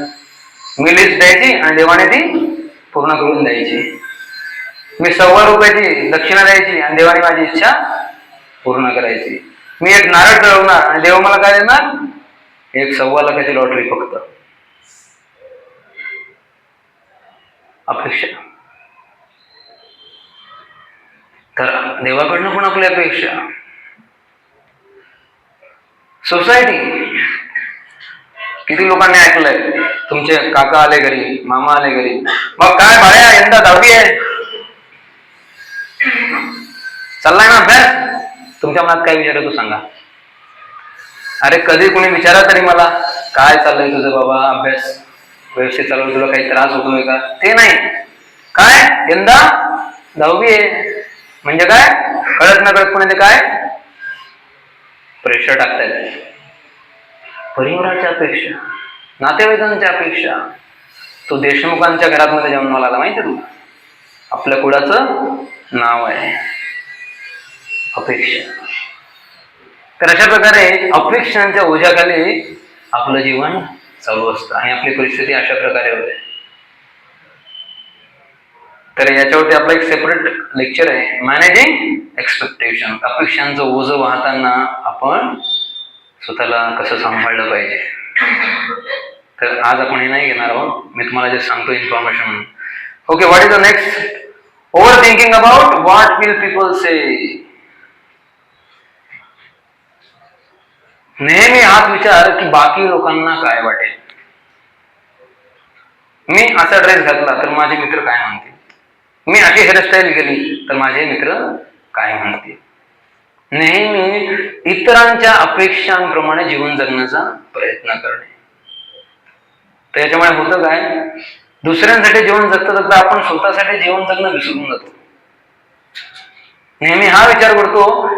मी लिस्ट द्यायची आणि देवाने ती पूर्ण करून द्यायची. मी 100 रुपयाची दक्षिणा द्यायची आणि देवाने माझी इच्छा पूर्ण करायची. मी एक नारळ चढवणार आणि देव मला काय देणार? 1.25 लाखाची लॉटरी फक्त. अपेक्षा. तर देवाकडनं पण आपली अपेक्षा. सोसायटी, किती लोकांनी ऐकलंय, तुमचे काका आले घरी, मामा आले घरी, मग काय भाड्या यंदा 10वी आहे. चाललाय ना अभ्यास? तुमच्या मनात काय विचार येतो सांगा. अरे कधी कोणी विचारा तरी मला, काय चाललंय तुझं बाबा, अभ्यास व्यवस्थित चालू, तुला काही त्रास होतोय का? ते नाही. काय यंदा 10वी आहे म्हणजे काय, कळत ना कळतपणे ते काय प्रेशर टाकतायत. परिवाराच्या अपेक्षा, नातेवाईकांच्या अपेक्षा. तो देशमुखांच्या घरामध्ये जन्माला आला, माहिती तुला? आपल्या कुळाचं नाव आहे अपेक्षा. तर अशा प्रकारे अपेक्षांच्या ओझ्याखाली आपलं जीवन चालू असतं आणि आपली परिस्थिती अशा प्रकारे होते. तर याच्यावरती आपलं एक सेपरेट लेक्चर आहे, मॅनेजिंग एक्सपेक्टेशन. अपेक्षांचं ओझं वाहताना आपण स्वतःला कसं सांभाळलं पाहिजे. तर आज आपण हे नाही घेणार आहोत, मी तुम्हाला जे सांगतो information. Okay, what is the next? Overthinking about what will people say. नेहमी हाच विचार की बाकी लोकांना काय वाटेल. मी असा ड्रेस घातला तर माझे मित्र काय म्हणतील, मी अशी हेअरस्टाईल केली तर माझे मित्र काय म्हणतील. नेहमी इतरांच्या अपेक्षांप्रमाणे जीवन जगण्याचा प्रयत्न करणे. तर याच्यामुळे होतं काय, दुसऱ्यांसाठी जीवन जगता जगता आपण स्वतःसाठी जीवन जगणं विसरून जातो. नेहमी हा विचार करतो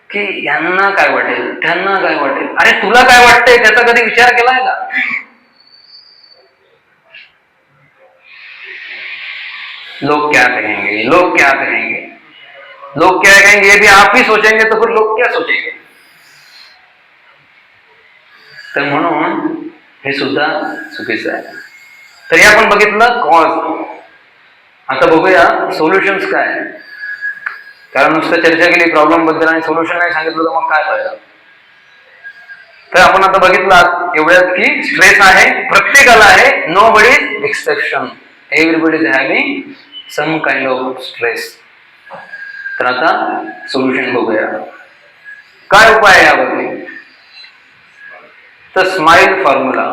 की यांना काय वाटेल, त्यांना काय वाटेल. अरे तुला काय वाटतंय त्याचा कधी विचार केलाय का? लोग क्या कहेंगे, लोग क्या कहेंगे, लोग क्या कहेंगे, ये भी आप ही सोचेंगे तो फिर लोग क्या सोचेंगे. तर म्हणून हे सुद्धा चुकीचं आहे. तरी आपण बघितलं कॉज. आता बघूया सोल्युशन्स काय. कारण नुसतं चर्चा केली प्रॉब्लेम बद्दल आणि सोल्युशन नाही सांगितलं तर मग काय फायदा. तर आपण आता बघितलं एवढ्यात की स्ट्रेस आहे, प्रत्येकाला आहे, nobody is exception, everybody is having some kind of stress. तर आता सोल्युशन बघूया, काय उपाय आहे यावरती. तर स्माइल फॉर्म्युला,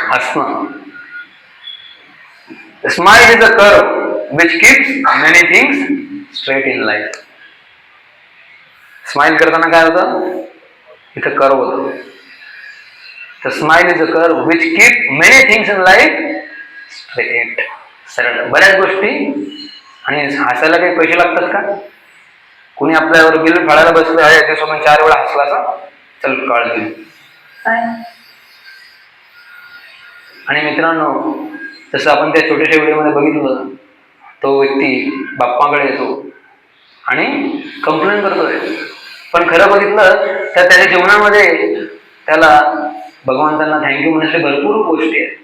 हसणं. Smile is a curve which keeps many things straight in life. Smile करताना काय होतं, इथं कर्व होतं. तर smile is a curve which keep many things in life straight. सरळ. बऱ्याच गोष्टी. आणि हसायला काही पैसे लागतात का? कोणी आपल्यावर बिल फाळायला बसलं आहे त्याच्यासोबत 4 वेळा हसला असा, चल काळ घेऊ. आणि मित्रांनो, जसं आपण त्या छोट्याशा व्हिडिओमध्ये बघितलं, तो व्यक्ती बाप्पाकडे येतो आणि कंप्लेंट करतोय. पण खरं बघितलं तर त्याच्या जीवनामध्ये त्याला भगवंतांना थँक्यू म्हणण्याचे भरपूर गोष्टी आहेत.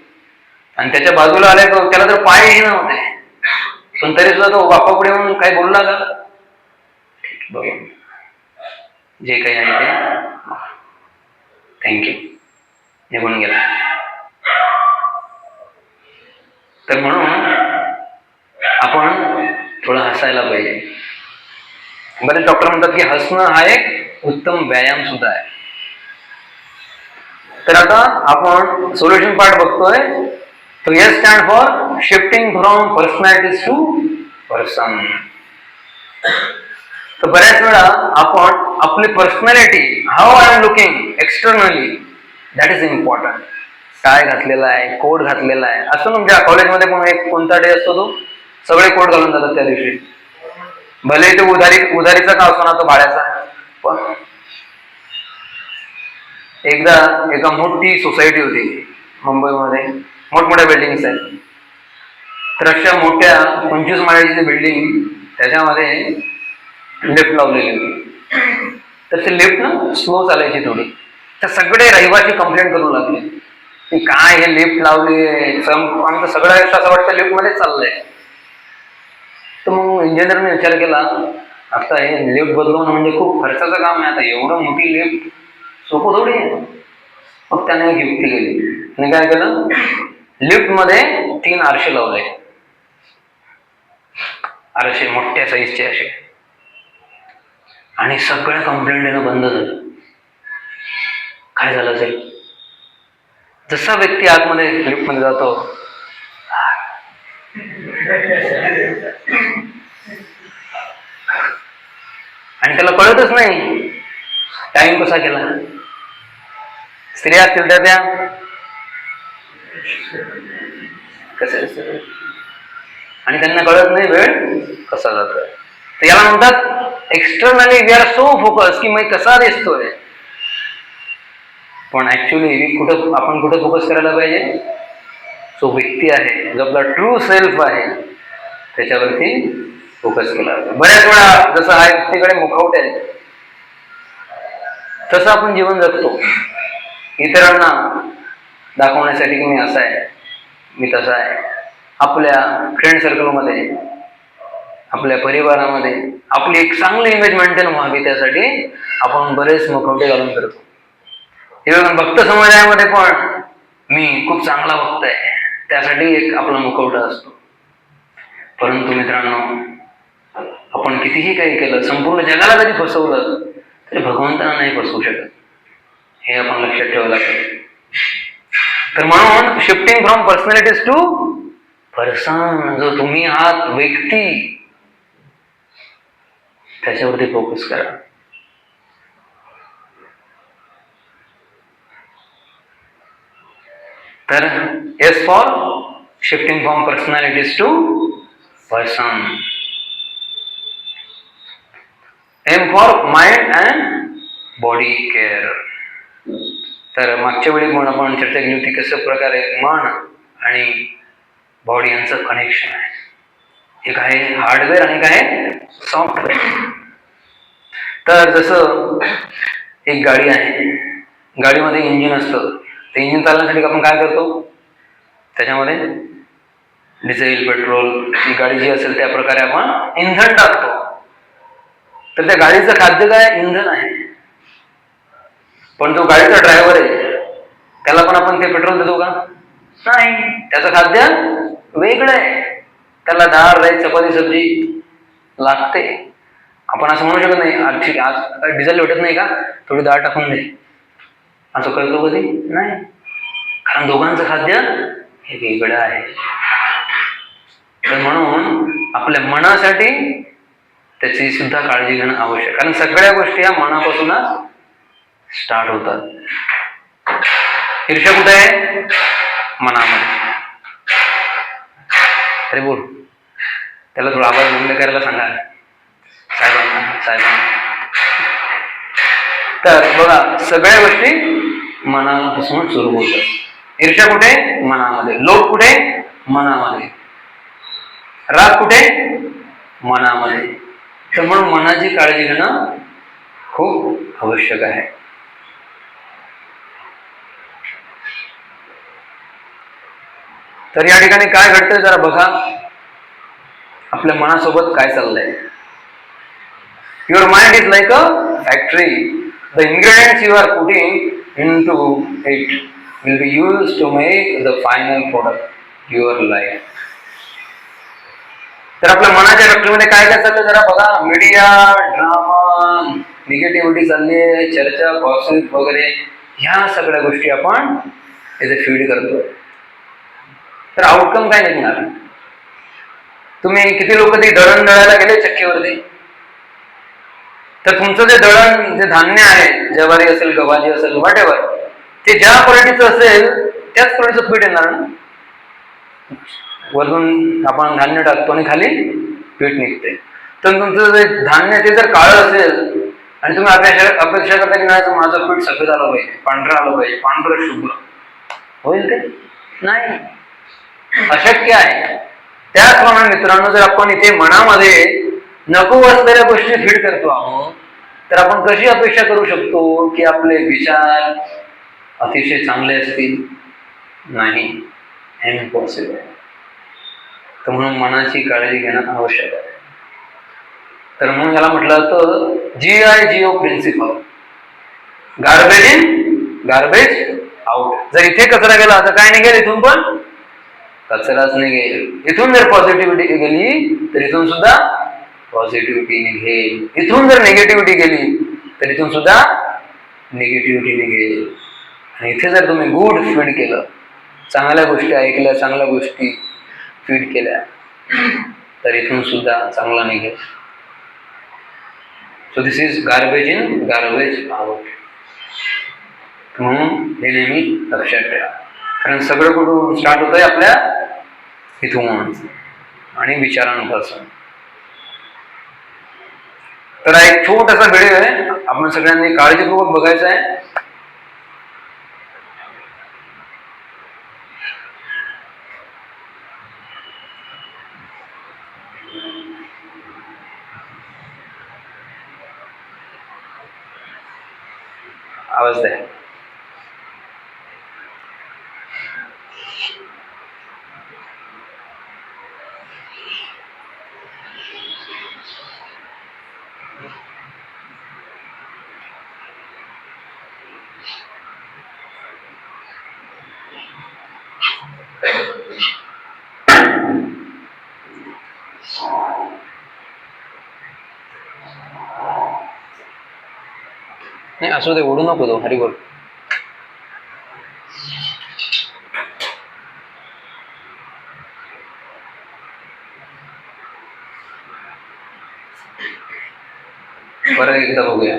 आणि त्याच्या बाजूला आले तो, त्याला तर पायही नव्हते, पण तरी सुद्धा तो बाप्पापुढे येऊन काही बोलला का, बघून जे काही आहे ते थँक्यू, निघून गेला. तर म्हणून आपण थोडं हसायला पाहिजे. बरेच डॉक्टर म्हणतात की हसणं हा एक उत्तम व्यायाम सुद्धा आहे. तर आता आपण सोल्युशन पार्ट बघतोय. तो S stand for shifting from personalities to person. तर बऱ्याच वेळा आपण आपली personality, how I am looking externally, that is important. काय घातलेला आहे, कोट घातलेला आहे, असं म्हणजे कॉलेजमध्ये पण एक कोणता डे असतो तो सगळे कोट घालून जातात त्या दिवशी. भले तो उधारीचा का असतो ना, तो भाड्याचा. पण एकदा एका मोठी सोसायटी होती मुंबईमध्ये, मोठमोठ्या बिल्डिंग्स आहेत. तर अशा मोठ्या 25 माळ्याची बिल्डिंग, त्याच्यामध्ये लिफ्ट लावलेली होती. तर ते लिफ्ट ना स्लो चालायची थोडी. तर सगळे रहिवासी कंप्लेंट करू लागले की काय हे लिफ्ट लावली, आमचं सगळं आयुष्य असं वाटतं लिफ्ट मध्ये चाललंय. तर मग इंजिनियरने विचार केला, आता हे लिफ्ट बदलवणं म्हणजे खूप खर्चाचं काम आहे, आता एवढं मोठी लिफ्ट सोपं थोडी आहे. मग त्याने एक युक्ती केली आणि काय केलं, लिफ्ट मध्ये 3 आरशे लावले. आरशे मोठ्या साईजचे असे. आणि सगळ्या कंप्लेंट येणं बंद झालं. काय झालं असेल, जसा व्यक्ती आतमध्ये लिफ्ट मध्ये जातो, त्याला कळतच नाही टाइम कसा केला. स्त्रिया असतील त्या कसं, आणि त्यांना कळत नाही वेळ कसा जातोय. तर याला म्हणतात externally we are so focus की मी कसा दिसतोय, पण ऍक्च्युली आपण कुठं फोकस करायला पाहिजे, जो व्यक्ती आहे, जो आपला ट्रू सेल्फ आहे त्याच्यावरती फोकस केला. बऱ्याच वेळा जसं आहे व्यक्तीकडे मुखवटे आहे तसं आपण जीवन जगतो इतरांना दाखवण्यासाठी की मी असा आहे, मी तसा आहे. आपल्या फ्रेंड सर्कलमध्ये, आपल्या परिवारामध्ये आपली एक चांगली इमेज मेंटेन व्हावी त्यासाठी आपण बरेच मुखवटे घालून करतो. हे भक्त समुदायामध्ये पण मी खूप चांगला भक्त आहे त्यासाठी एक आपला मुखवटा असतो. परंतु मित्रांनो, आपण कितीही काही केलं, संपूर्ण जगाला जरी फसवलं तरी भगवंतांना नाही फसवू शकत, हे आपण लक्षात ठेवायला पाहिजे. तर म्हणून shifting from personalities to person, जो तुम्ही आहात व्यक्ती त्याच्यावरती फोकस करा. तर S for shifting from personalities to person. M for mind and body care. तर मागच्या वेळी पण आपण चर्चा केली होती कशा प्रकारे मन आणि बॉडी यांचं कनेक्शन आहे. एक आहे हार्डवेअर आणि एक आहे सॉफ्टवेअर. तर जसं एक गाडी आहे, गाडीमध्ये इंजिन असतं, ते इंजिन चालण्यासाठी आपण काय करतो, त्याच्यामध्ये डिझेल, पेट्रोल, ही गाडी जी असेल त्या प्रकारे आपण इंधन टाकतो. तर त्या गाडीचं खाद्य काय, इंधन आहे. पण जो गाडीचा ड्रायव्हर आहे त्याला पण आपण ते पेट्रोल देतो का, नाही. त्याचं खाद्य वेगळं आहे, त्याला डाळ, राईस, चपाती, सब्जी लागते. आपण असं म्हणू शकत नाही ठीक आज डिझेल भेटत नाही का, थोडी डाळ टाकून दे, असं करतो कधी नाही. कारण दोघांचं खाद्य हे वेगळं आहे. तर म्हणून आपल्या मनासाठी त्याची सुद्धा काळजी घेणं आवश्यक, कारण सगळ्या गोष्टी या मनापासूनच स्टार्ट होतात. ईर्ष्या कुठे आहे, मनामध्ये. अरे बोल, त्याला थोडा आवाज बंद करायला सांगा साहेबांना. तर बघा, सगळ्या गोष्टी मनापासून सुरू होतात. ईर्ष्या कुठे, मनामध्ये. लोभ कुठे, मनामध्ये. राग कुठे, मनामध्ये. तर म्हणून मनाची काळजी घेणं खूप आवश्यक आहे. तर या ठिकाणी काय घडतंय जरा बघा, आपल्या मनासोबत काय चाललंय. Your mind is like a factory. The ingredients you are putting into it will be used to make the final product your life. तर आपल्या मनाच्या फॅक्टरीमध्ये काय काय चाललंय जरा बघा. मीडिया, ड्रामा, निगेटिव्हिटी चालली आहे, चर्चा, गॉसिप वगैरे, ह्या सगळ्या गोष्टी आपण इथे फीड करतो. तर आउटकम काय निघणार. तुम्ही किती लोक ते दळण दळायला गेले चक्कीवरती, तर तुमचं जे दळण, जे धान्य आहे, ज्वारी असेल, गव्हाची असेल, व्हॉटएव्हर, ते ज्या क्वालिटीचं असेल त्याच क्वालिटीचं पीठ येणार ना. वरून आपण धान्य टाकतो आणि खाली पीठ निघते. तर तुमचं जे धान्य ते जर काळं असेल आणि तुम्ही अपेक्षा करता की नाही माझं पीठ सफेद आलं पाहिजे, पांढरं आलं पाहिजे, पांढरं शुभ्र, होईल ते नाही, अशक्य आहे. त्याचप्रमाणे मित्रांनो, जर आपण इथे मनामध्ये नको असलेल्या गोष्टी फीड करतो आहोत, तर आपण कशी अपेक्षा करू शकतो की आपले विचार अतिशय चांगले असतील, नाही, इम्पॉसिबल. तर म्हणून मनाची काळजी घेणं आवश्यक आहे. तर म्हणून याला म्हटलं जातं GIGO principle, garbage in garbage out. जर इथे कचरा गेला तर काय निघेल, इथून पण कचराच निघेल. इथून जर पॉझिटिव्हिटी गेली तर इथून सुद्धा पॉझिटिव्हिटी निघेल. इथून जर निगेटिव्हिटी गेली तर इथून सुद्धा निगेटिव्हिटी निघेल. आणि इथे जर तुम्ही गुड फीड केलं, चांगल्या गोष्टी ऐकल्या, चांगल्या गोष्टी फीड केल्या, तर इथून सुद्धा चांगला निघेल. So this is garbage in garbage out. म्हणून हे नेहमी लक्षात ठेवा, कारण सगळं कुठून स्टार्ट होतंय? आपल्या इथून आणि विचारांपासून. तर हा एक छोटासा व्हिडिओ आहे, आपण सगळ्यांनी काळजीपूर्वक बघायचा आहे. आवाज द्या. नाही असू दे, ओढू नको तो. हरी बोल. परत एकदा बघूया.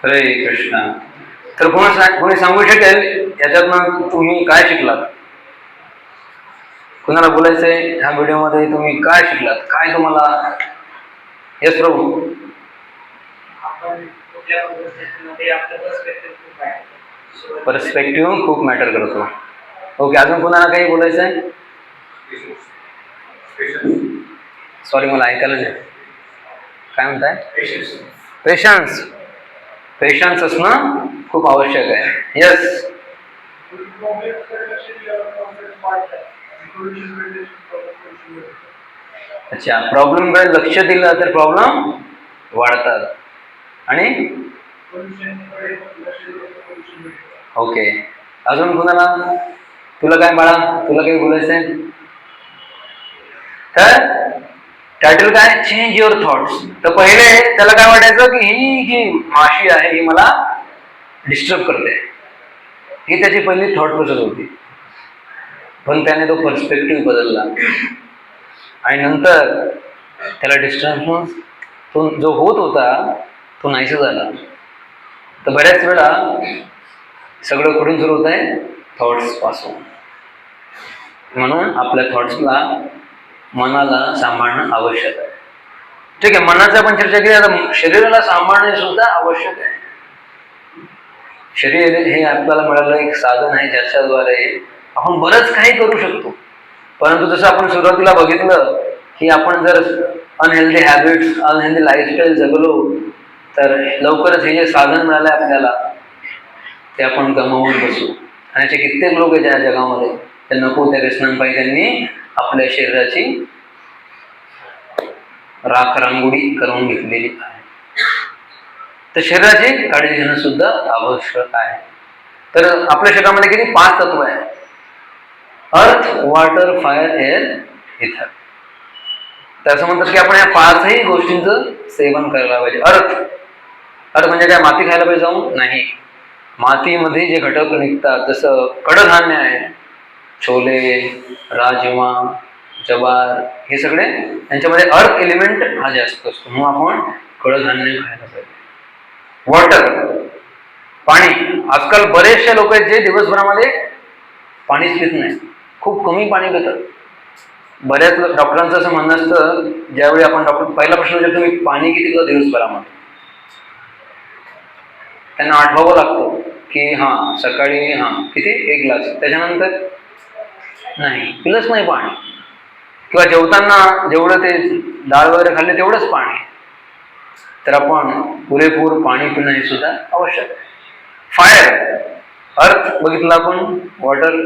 हरे कृष्ण. तर कोणी सांगू शकेल याच्यातनं तुम्ही काय शिकलात? कुणाला बोलायचंय ह्या व्हिडिओमध्ये तुम्ही काय शिकलात? काय तुम्हाला? यस प्रभू. पर्स्पेक्टिव्ह खूप मॅटर करतो. ओके, अजून कोणाला काही बोलायचंय? सॉरी, मला ऐकायला नाही. काय म्हणताय? पेशन्स. पेशन्स असणं खूप आवश्यक आहे. यस. अच्छा, प्रॉब्लेमकडे लक्ष दिलं तर प्रॉब्लेम वाढतात. आणि ओके, अजून कुणाला तुला काय बाळा, तुला काही बोलायचंय? तर टायटल काय, चेंज युअर थॉट्स. तर पहिले त्याला काय वाटायचं की ही जी माशी आहे ही मला डिस्टर्ब करते, ही त्याची पहिली थॉट प्रोसेस होती. पण त्याने तो पर्स्पेक्टिव्ह बदलला आणि नंतर त्याला डिस्टर्बन्स तो जो होत होता तो नाहीसा झाला. तर बऱ्याच वेळा सगळं कुठून सुरू होत आहे, थॉट्स पासून. म्हणून आपल्या थॉट्सला, मनाला सांभाळणं आवश्यक आहे. ठीक आहे, मनाचं आपण चर्चा केली, आता शरीराला सांभाळणे सुद्धा आवश्यक आहे. शरीर हे आपल्याला मिळालं एक साधन आहे ज्याच्याद्वारे आपण बरंच काही करू शकतो. परंतु जसं आपण सुरुवातीला बघितलं की आपण जर अनहेल्दी हॅबिट्स, अनहेल्दी लाईफस्टाईल जगलो तर लवकरच हे जे साधन मिळालं आहे आपल्याला ते आपण गमावून बसू. आणि असे कित्येक लोक आहेत या जगामध्ये त्या नको त्या व्यसनांपायी त्यांनी आपल्या शरीराची राख रांगोळी करून घेतलेली आहे. तर शरीराची काळजी घेणं सुद्धा आवश्यक आहे. तर आपल्या शरीरामध्ये किती 5 तत्व आहे, अर्थ, वॉटर, फायर, एअर, इथर. तर असं म्हणतात की आपण या 5ही गोष्टींचं सेवन करायला पाहिजे. अर्थ म्हणजे काय, माती खायला पाहिजे जाऊन? नाही. मातीमध्ये जे घटक निघतात, जसं कडधान्य आहे, छोले, राजमा, जवार, हे सगळे यांच्यामध्ये अर्थ एलिमेंट हा जास्त असतो, म्हणून आपण कडधान्य खायला पाहिजे. वॉटर, पाणी. आजकाल बरेचसे लोक आहेत जे दिवसभरामध्ये पाणीच पित नाही, खूप कमी पाणी पितात. बऱ्याच डॉक्टरांचं असं म्हणणं असतं, ज्यावेळी आपण डॉक्टर पहिला प्रश्न विचारतो तुम्ही पाणी किती पिता दिवसभरामध्ये, त्यांना आठवावं लागतं की सकाळी किती 1 ग्लास, त्याच्यानंतर नाही, पिलंच नाही पाणी. किंवा जेवताना जेवढं ते डाळ वगैरे खाल्ले तेवढंच पाणी. तर आपण पुरेपूर पाणी पिणं हे सुद्धा आवश्यक आहे. फायर, अर्थ बघितलं आपण, वॉटर,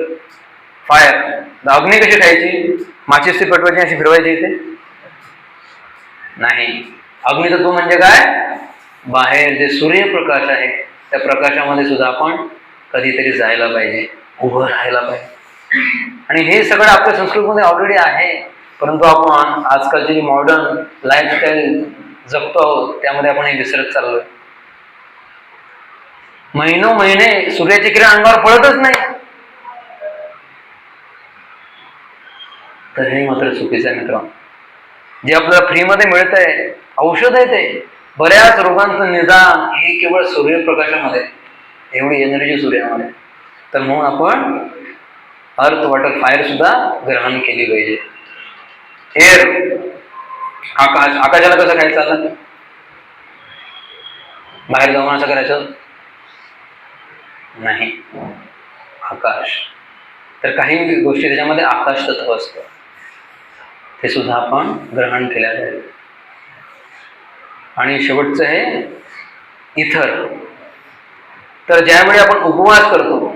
फायर. अग्नी कशी खायची, माचीस पेटवायची अशी फिरवायची इथे? नाही. अग्नितत्व म्हणजे काय, बाहेर जे सूर्यप्रकाश आहे त्या प्रकाशामध्ये सुद्धा आपण कधीतरी जायला पाहिजे, उभं राहायला पाहिजे. आणि हे सगळं आपल्या संस्कृतीमध्ये ऑलरेडी आहे, परंतु आपण आजकालची जी मॉडर्न लाईफस्टाईल जगतो आहोत त्यामध्ये आपण हे विसरत चाललोय. महिने सूर्याची किरण अंगावर पडतच नाही. तर हे मात्र चुकीचं आहे मित्रांनो. जे आपल्याला फ्रीमध्ये मिळतंय, औषध आहे, ते बऱ्याच रोगांचं निदान हे केवळ सूर्यप्रकाशामध्ये, एवढी एनर्जी सूर्यामध्ये. तर म्हणून आपण अर्थ, वॉटर, फायर सुद्धा ग्रहण केली पाहिजे. एअर, आकाश. आकाशाला कसं खायचं आता, बाहेर जाऊन असं करायचं नाही, आकाश. तर काही गोष्टी त्याच्यामध्ये आकाश तत्व असतं, ते सुद्धा आपण ग्रहण केल्या पाहिजे. आणि शेवटचं आहे इथर. तर ज्यावेळी आपण उपवास करतो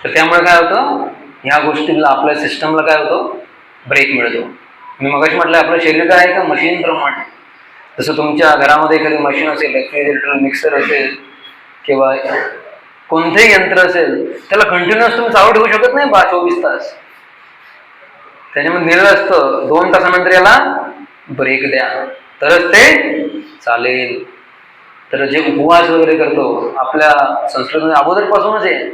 तर त्यामुळे काय होतं, ह्या गोष्टीला आपल्या सिस्टमला काय होतं, ब्रेक मिळतो. मी मगाशी म्हटलं आपलं शरीर काय आहे का मशीन प्रमाणे. जसं तुमच्या घरामध्ये एखादी मशीन असेल, रेफ्रिजरेटर, मिक्सर असेल किंवा कोणतेही यंत्र असेल, त्याला कंटिन्युअस तुम्ही चालू ठेवू शकत नाही 24 तास. त्याच्यामध्ये दिलेलं असतं 2 तासानंतर याला ब्रेक द्या तरच ते चालेल. तर जे उपवास वगैरे करतो, आपल्या संस्कृतीमध्ये अगोदरपासूनच आहे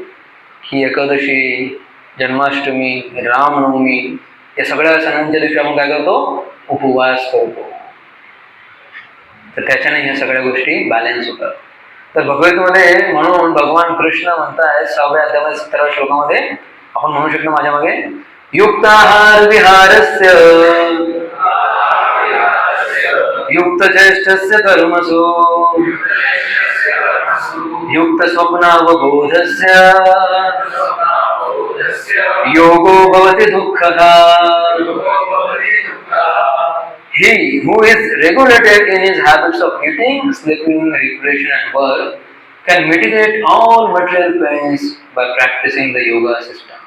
की एकादशी, जन्माष्टमी, रामनवमी या सगळ्या सणांच्या दिवशी आपण काय करतो, उपवास करतो. तर त्याच्याने ह्या सगळ्या गोष्टी बॅलन्स होतात. तर भगवद्गीतेमध्ये म्हणून भगवान कृष्ण म्हणतायत 6व्या अध्यायामध्ये 17व्या श्लोकामध्ये, आपण म्हणू शकतो माझ्या मागे, युक्ताहार विहारस्य युक्त चेष्टस्य कर्मसु युक्त स्वप्नावबोधस्य योगो भवति दुःखः. He who is regulated in his habits of eating, sleeping, recreation and work can mitigate all material pains by practicing the yoga system.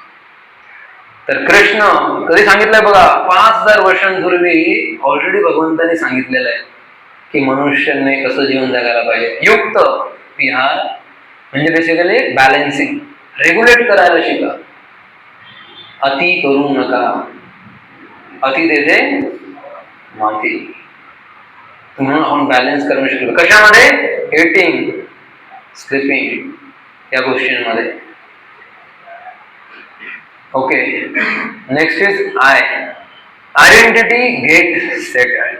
तर कृष्ण कधी सांगितलंय बघा, 5000 वर्षांपूर्वी ऑलरेडी भगवंतांनी सांगितलेलं आहे की मनुष्याने कसं जीवन जगायला पाहिजे. युक्त विहार म्हणजे बेसिकली बॅलन्सिंग. रेग्युलेट करायला शिका. अति करू नका. अति तेथे माती. म्हणून आपण बॅलन्स करणं शिकलो. कशामध्ये? एटिंग, स्लीपिंग या गोष्टींमध्ये. Okay. Next is I. Identity get settled.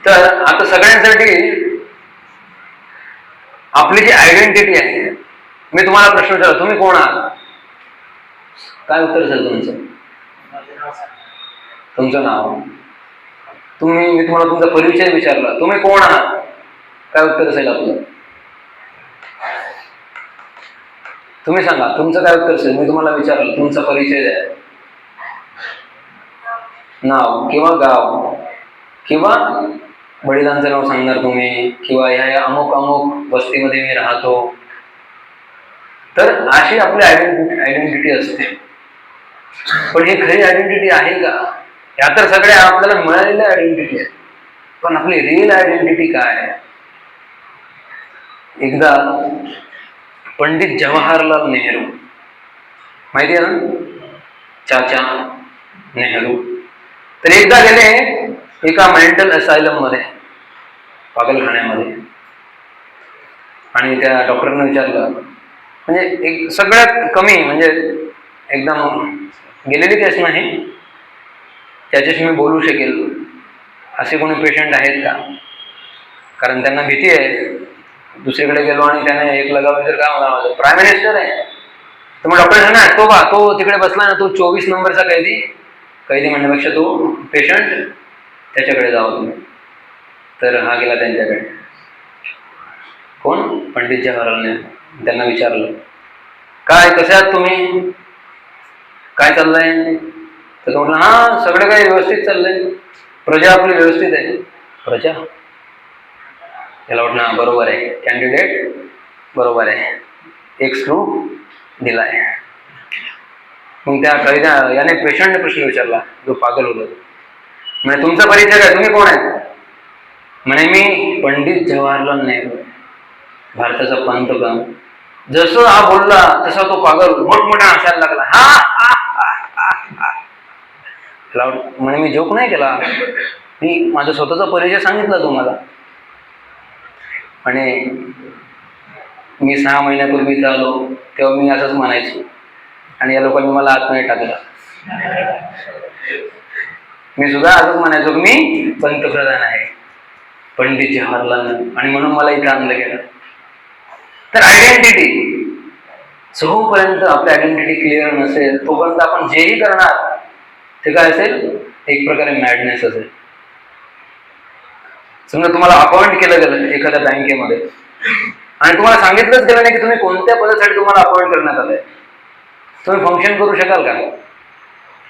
तर आता सगळ्यांसाठी आपली जी आयडेंटिटी आहे, मी तुम्हाला प्रश्न विचारला, तुम्ही कोण आहात? काय उत्तर असेल तुमचं? तुमचं नाव. मी तुम्हाला तुमचा परिचय विचारला, तुम्ही कोण आहात? काय उत्तर असेल आपलं? तुम्ही सांगा, तुमचं काय उत्तर असेल? मी तुम्हाला विचारलं, तुमचा परिचय द्या. नाव किंवा गाव किंवा वडिलांचं नाव सांगणार तुम्ही, किंवा ह्या अमुक अमुक वस्तीमध्ये मी राहतो. तर अशी आपली आयडेंटिटी असते. पण ही खरी आयडेंटिटी आहे का? ह्या तर सगळ्या आपल्याला मिळालेल्या आयडेंटिटी आहेत, पण आपली रिअल आयडेंटिटी काय आहे? एकदा पंडित जवाहरलाल नेहरू, माहिती आहे ना, चाचा नेहरू, तर एकदा गेले एका मेंटल असायलम मध्ये, पागलखान्यामध्ये, आणि त्या डॉक्टरने विचारलं, म्हणजे एक सगळ्यात कमी, म्हणजे एकदम गेलेली केस नाही, त्याच्याशी मी बोलू शकेल असे कोणी पेशंट आहेत का? कारण त्यांना भीती आहे, दुसरीकडे गेलो आणि त्याने एक लगाव जर काय होणार, माझं प्राईम मिनिस्टर आहे. तर मग डॉक्टर सांगणार, तो तिकडे बसला ना, तो 24 नंबरचा कैदी म्हणण्यापेक्षा तो पेशंट, त्याच्याकडे जावं तुम्ही. तर हा गेला त्यांच्याकडे. कोण? पंडित जवाहरलाल नेहरू. त्यांना विचारलं, काय, कसे आहात तुम्ही, काय चाललंय? तर तो म्हटलं, हा सगळं काही व्यवस्थित चाललंय, प्रजा आपली व्यवस्थित आहे. प्रजा? त्याला वाटलं, हा बरोबर आहे, कॅन्डिडेट बरोबर आहे, एक स्क्रू दिलाय. मग त्या याने पेशंटने प्रश्न विचारला, जो पागल होता, म्हणजे तुमचा परिचय काय, तुम्ही कोण आहे? म्हणे मी पंडित जवाहरलाल नेहरू, भारताचा पंतप्रधान. जसं हा बोलला तसा तो पागल मोठमोठा हसायला लागला. म्हणे मी जोक नाही केला, मी माझा स्वतःचा परिचय सांगितला तुम्हाला. आणि मी 6 महिन्यापूर्वी इथं आलो तेव्हा मी असंच म्हणायचो, आणि या लोकांनी मला आतमध्ये टाकलं. मी सुद्धा असंच म्हणायचो की मी पंतप्रधान आहे, पंडित जवाहरलाल नेहरू, आणि म्हणून मला इथं आणलं गेलं. तर आयडेंटिटी, जोपर्यंत आपली आयडेंटिटी क्लिअर नसेल तोपर्यंत आपण जेही करणार ते काय असेल, एक प्रकारे मॅडनेस असेल. समजा तुम्हाला अपॉइंट केलं गेलं एखाद्या बँकेमध्ये, आणि तुम्हाला सांगितलंच गेलं नाही की तुम्ही कोणत्या पदासाठी तुम्हाला अपॉइंट करण्यात आलंय, तुम्ही फंक्शन करू शकाल का?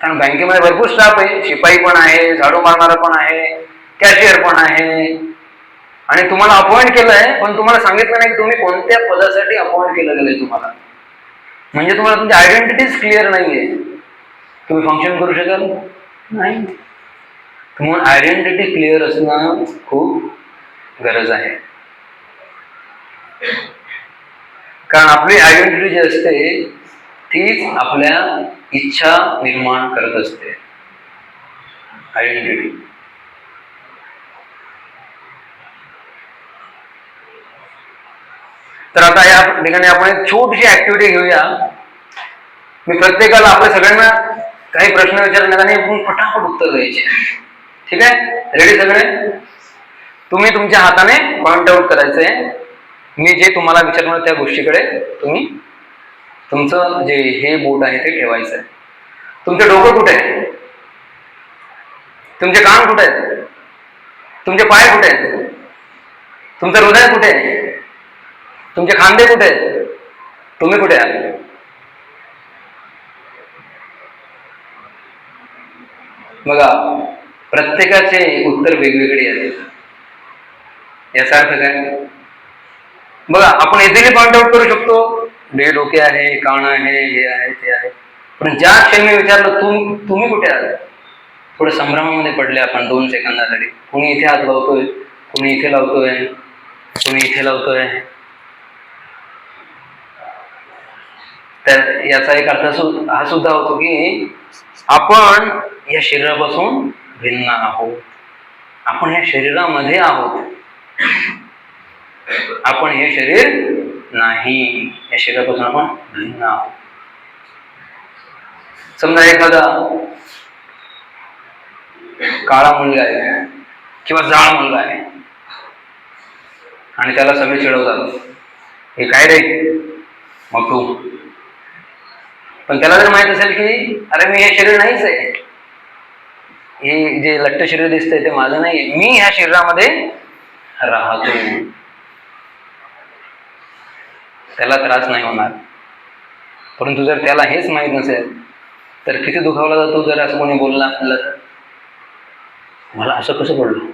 कारण बँकेमध्ये भरपूर स्टाफ आहे, शिपाई पण आहे, झाडू मारणारा पण आहे, कॅशियर पण आहे, आणि तुम्हाला अपॉइंट केलंय, पण तुम्हाला सांगितलं नाही की तुम्ही कोणत्या पदासाठी अपॉइंट केलं गेलंय तुम्हाला. म्हणजे तुम्हाला तुमची आयडेंटिटीच क्लिअर नाहीये, तुम्ही फंक्शन करू शकाल नाही. म्हणून आयडेंटिटी क्लिअर असणं खूप गरज आहे. कारण आपली आयडेंटिटी जी असते तीच आपल्या इच्छा निर्माण करत असते. आयडेंटिटी. तर आता या ठिकाणी आपण एक छोटीशी ऍक्टिव्हिटी घेऊया. मी प्रत्येकाला, आपल्या सगळ्यांना काही प्रश्न विचारण्यात आणि आपण पटापट उत्तर द्यायचे. ठीक आहे? रेडी सगळे? तुम्ही तुमच्या हाताने पॉइंट आउट करायचंय. मी जे तुम्हाला विचारणार त्या गोष्टीकडे तुम्ही तुमचं जे हे बोट आहे ते ठेवायचं आहे. तुमचं डोकं कुठे आहे? तुमचे कान कुठे आहेत? तुमचे पाय कुठे आहेत? तुमचं हृदय कुठे आहे? तुमचे खांदे कुठे आहेत? तुम्ही कुठे आहात? बघा, प्रत्येकाचे उत्तर वेगवेगळे आहेत. याचा अर्थ काय? बघा, आपण इझिली पॉइंट आउट करू शकतो, डोके आहे, कान आहे, हे आहे, ते आहे. पण ज्या क्षणी विचारलं तुम्ही कुठे आहात, थोडं संभ्रमामध्ये पडले आपण 2 सेकंदासाठी. कुणी इथे हात लावतोय, कुणी इथे लावतोय, कुणी इथे लावतोय. तर याचा एक अर्थ हा सुद्धा होतो की आपण या शरीरापासून भिन्न आहोत, आपण या शरीरामध्ये आहोत, आपण हे शरीर नाही, या शरीरापासून आपण भिन्न आहोत. समजा एखादा काळा मुलगा आहे किंवा जाळ मुलगा आहे आणि त्याला सगळे चिडवतात, हे काय रे मग तू, पण त्याला जर माहित असेल की अरे मी हे शरीर नाहीच आहे, हे जे लट्ट शरीर दिसतंय ते माझं नाही, मी ह्या शरीरामध्ये राहतो, त्याला त्रास नाही होणार. परंतु जर त्याला हेच माहीत नसेल तर किती दुखावला जातो जर असं कोणी बोलला आपल्याला तर, मला असं कसं पडलं.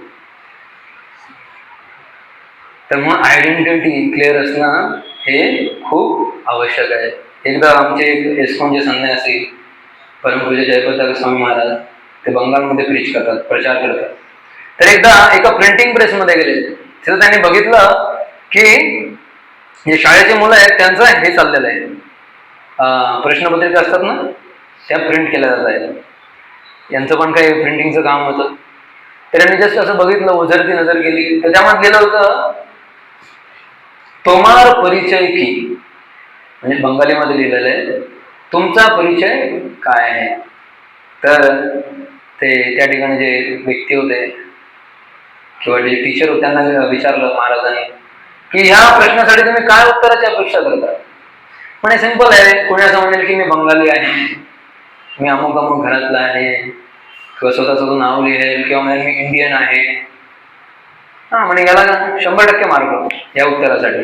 तर मग आयडेंटिटी क्लिअर असणं हे खूप आवश्यक आहे. एकदा आमचे एक इस्कॉनचे संन्यासी परमपूज्य जयप्रताप स्वामी महाराज ते बंगालमध्ये प्रीच करतात, प्रचार करतात. तर एकदा एका प्रिंटिंग प्रेसमध्ये गेले, तिथं त्यांनी बघितलं की जे शाळेचे मुलं आहेत त्यांचं हे चाललेलं आहे, प्रश्नपत्रिका असतात ना त्या प्रिंट केल्या जात आहेत, यांचं पण काही प्रिंटिंगचं काम होतं. तर त्यांनी जस्ट असं बघितलं, ओझरती नजर गेली, तर त्यामध्ये लिहिलं होतं तोमार परिचय की, म्हणजे बंगालीमध्ये लिहिलेलं आहे तुमचा परिचय काय आहे. तर ते त्या ठिकाणी जे व्यक्ती होते किंवा जे टीचर होते त्यांना विचारलं महाराजांनी की ह्या प्रश्नासाठी तुम्ही काय उत्तराची अपेक्षा करता. पण सिंपल आहे, कोणी असं म्हणेल की मी बंगाली आहे, मी अमुक अमुक घरातला आहे, किंवा स्वतःचं नाव लिहेल किंवा म्हणेल मी इंडियन आहे. हा म्हणजे याला 100% मार्क या उत्तरासाठी.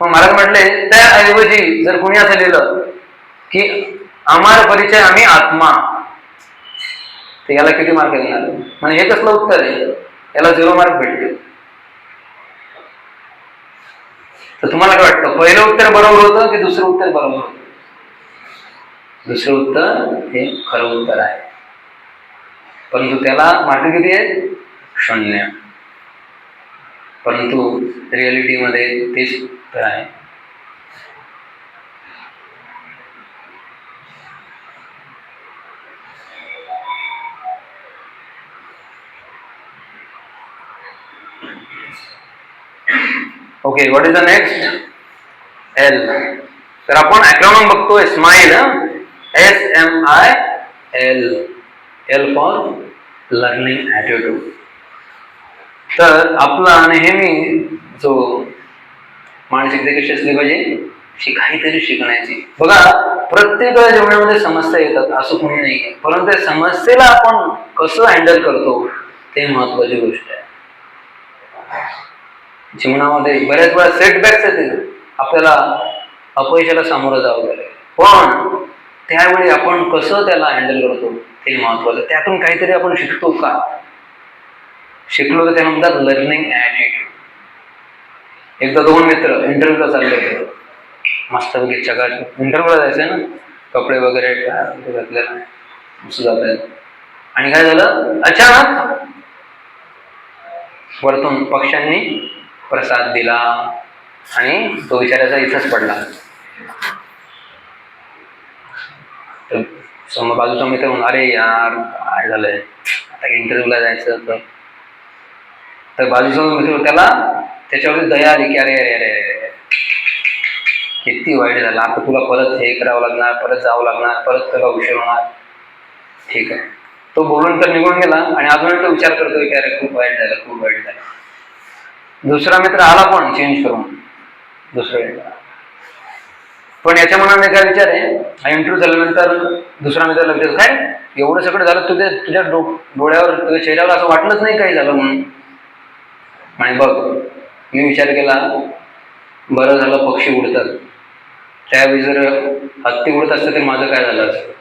मग महाराज म्हटले त्याऐवजी जर कोणी असं लिहिलं की आम्हाला परिचय आम्ही आत्मा, तर याला किती मार्क येणार. म्हणजे हे कसलं उत्तर आहे, याला 0 मार्क भेटले. तर तुम्हाला काय वाटतं, पहिलं उत्तर बरोबर होतं की दुसरं उत्तर बरोबर होतं. दुसरं उत्तर हे खरं उत्तर आहे, परंतु त्याला मार्क किती आहेत, 0. परंतु रियालिटीमध्ये तेच उत्तर आहे. Okay, what is the next, L. तर आपण ॲक्रॉनिम बघतोय, smile, SMIL, L for learning attitude. तर आपला नेहमी जो मानसिकता कशी असली पाहिजे, काहीतरी शिकण्याची. बघा प्रत्येक जीवनामध्ये समस्या येतात असं कोणी नाही, परंतु त्या समस्येला आपण कसं हँडल करतो ते महत्वाची गोष्ट आहे. जीवनामध्ये बऱ्याच वेळा सेटबॅक्स येतील, आपल्याला अपयशाला सामोरं जावं लागेल, पण त्यावेळी आपण कसं त्याला हँडल करतो ते महत्वाचं. त्यातून काहीतरी आपण शिकतो का, शिकलो तर त्याला म्हणतात लर्निंग ॲटिट्यूड. एकदा 2 मित्र इंटरव्ह्यूला चालले होते, मस्तपैकी चकाच इंटरव्ह्यूला जायचंय ना, कपडे वगैरे घातले मस्त जात आहेत, आणि काय झालं, अचानक वरतून पक्ष्यांनी प्रसाद दिला आणि तो विचारायचा इथंच पडला. तर समोर बाजूचा मित्र म्हणून अरे यार काय झालंय, आता इंटरव्ह्यूला जायचं होतं. तर बाजूचा मित्र त्याला त्याच्यावरती दया आली की अरे अरे अरे किती वाईट झालं, आता तुला परत हे करावं लागणार, परत जावं लागणार, परत तुला उशीर होणार. ठीक आहे, तो बोलून तर निघून गेला आणि अजूनही तो विचार करतोय की अरे खूप वाईट झालं, खूप वाईट झालं. दुसरा मित्र आला पण चेंज करून दुसरा, पण याच्या मनाने काय विचार आहे, इंटरव्ह्यू झाल्यानंतर दुसरा मित्राला विचार काय एवढं सगळं झालं, तुझ्या डोळ्यावर तुझ्या चेहऱ्यावर असं वाटलंच नाही काही झालं म्हणून. आणि बघ मी विचार केला, बरं झालं पक्षी उडतात, त्यावेळी जर हत्ती उडत असतं तर माझं काय झालं असतं,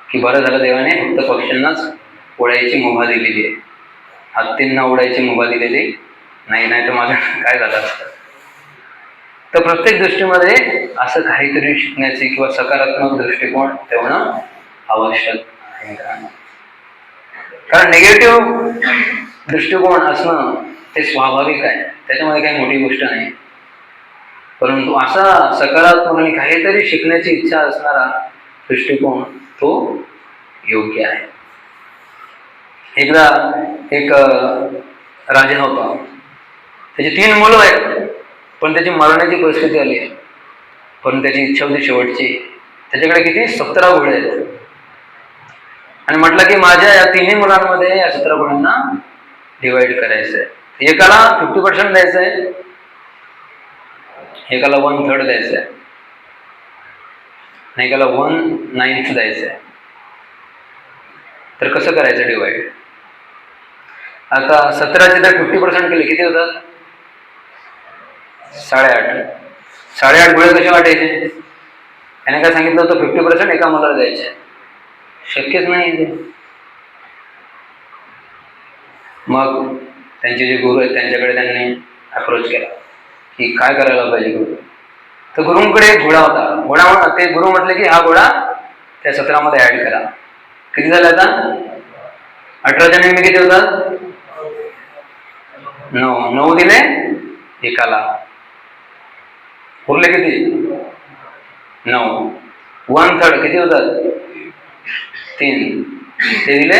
की बरं झालं देवाने फक्त पक्ष्यांनाच उडायची मुभा दिलेली आहे, हत्तींना उडायची मुभा दिलेली नाही, नाही तर माझं काय झालं असतं. तर प्रत्येक दृष्टीमध्ये असं काहीतरी शिकण्याची किंवा सकारात्मक दृष्टिकोन ठेवणं आवश्यक आहे. कारण निगेटिव्ह दृष्टिकोन असणं ते स्वाभाविक आहे, त्याच्यामध्ये काही मोठी गोष्ट नाही. परंतु असा सकारात्मक आणि काहीतरी शिकण्याची इच्छा असणारा दृष्टिकोन तो योग्य आहे. एकदा एक राजा होता, त्याची 3 मुलं आहेत, पण त्याची मरण्याची परिस्थिती आली आहे. पण त्याची इच्छा होती शेवटची, त्याच्याकडे किती 17 घोडे आहेत. आणि म्हटलं की माझ्या या 3 मुलांमध्ये या 17 घोड्यांना डिवाइड करायचं आहे. एकाला 50% द्यायचं आहे, एकाला 1/3 द्यायचं आहे, आणि एकाला 1/9 द्यायचं आहे. तर कसं करायचं डिवाइड? आता 17चे तर 50% केले, किती होतात? 8.5. 8.5 घोडे कसे वाटायचे? त्याने काय सांगितलं होतं? 50% एका मुलाला द्यायचे. शक्यच नाही ते. मग त्यांचे जे गुरु आहेत त्यांच्याकडे त्यांनी अप्रोच केला की काय करायला पाहिजे गुरु. तर गुरुंकडे एक घोडा होता. ते गुरु म्हटले की हा घोडा त्या 17मध्ये ऍड करा. किती झाले आता? 18च्या नेहमी किती होतात? 9 दिले एकाला, उरले किती? 9. 1/3 किती होतात? 3. ते दिले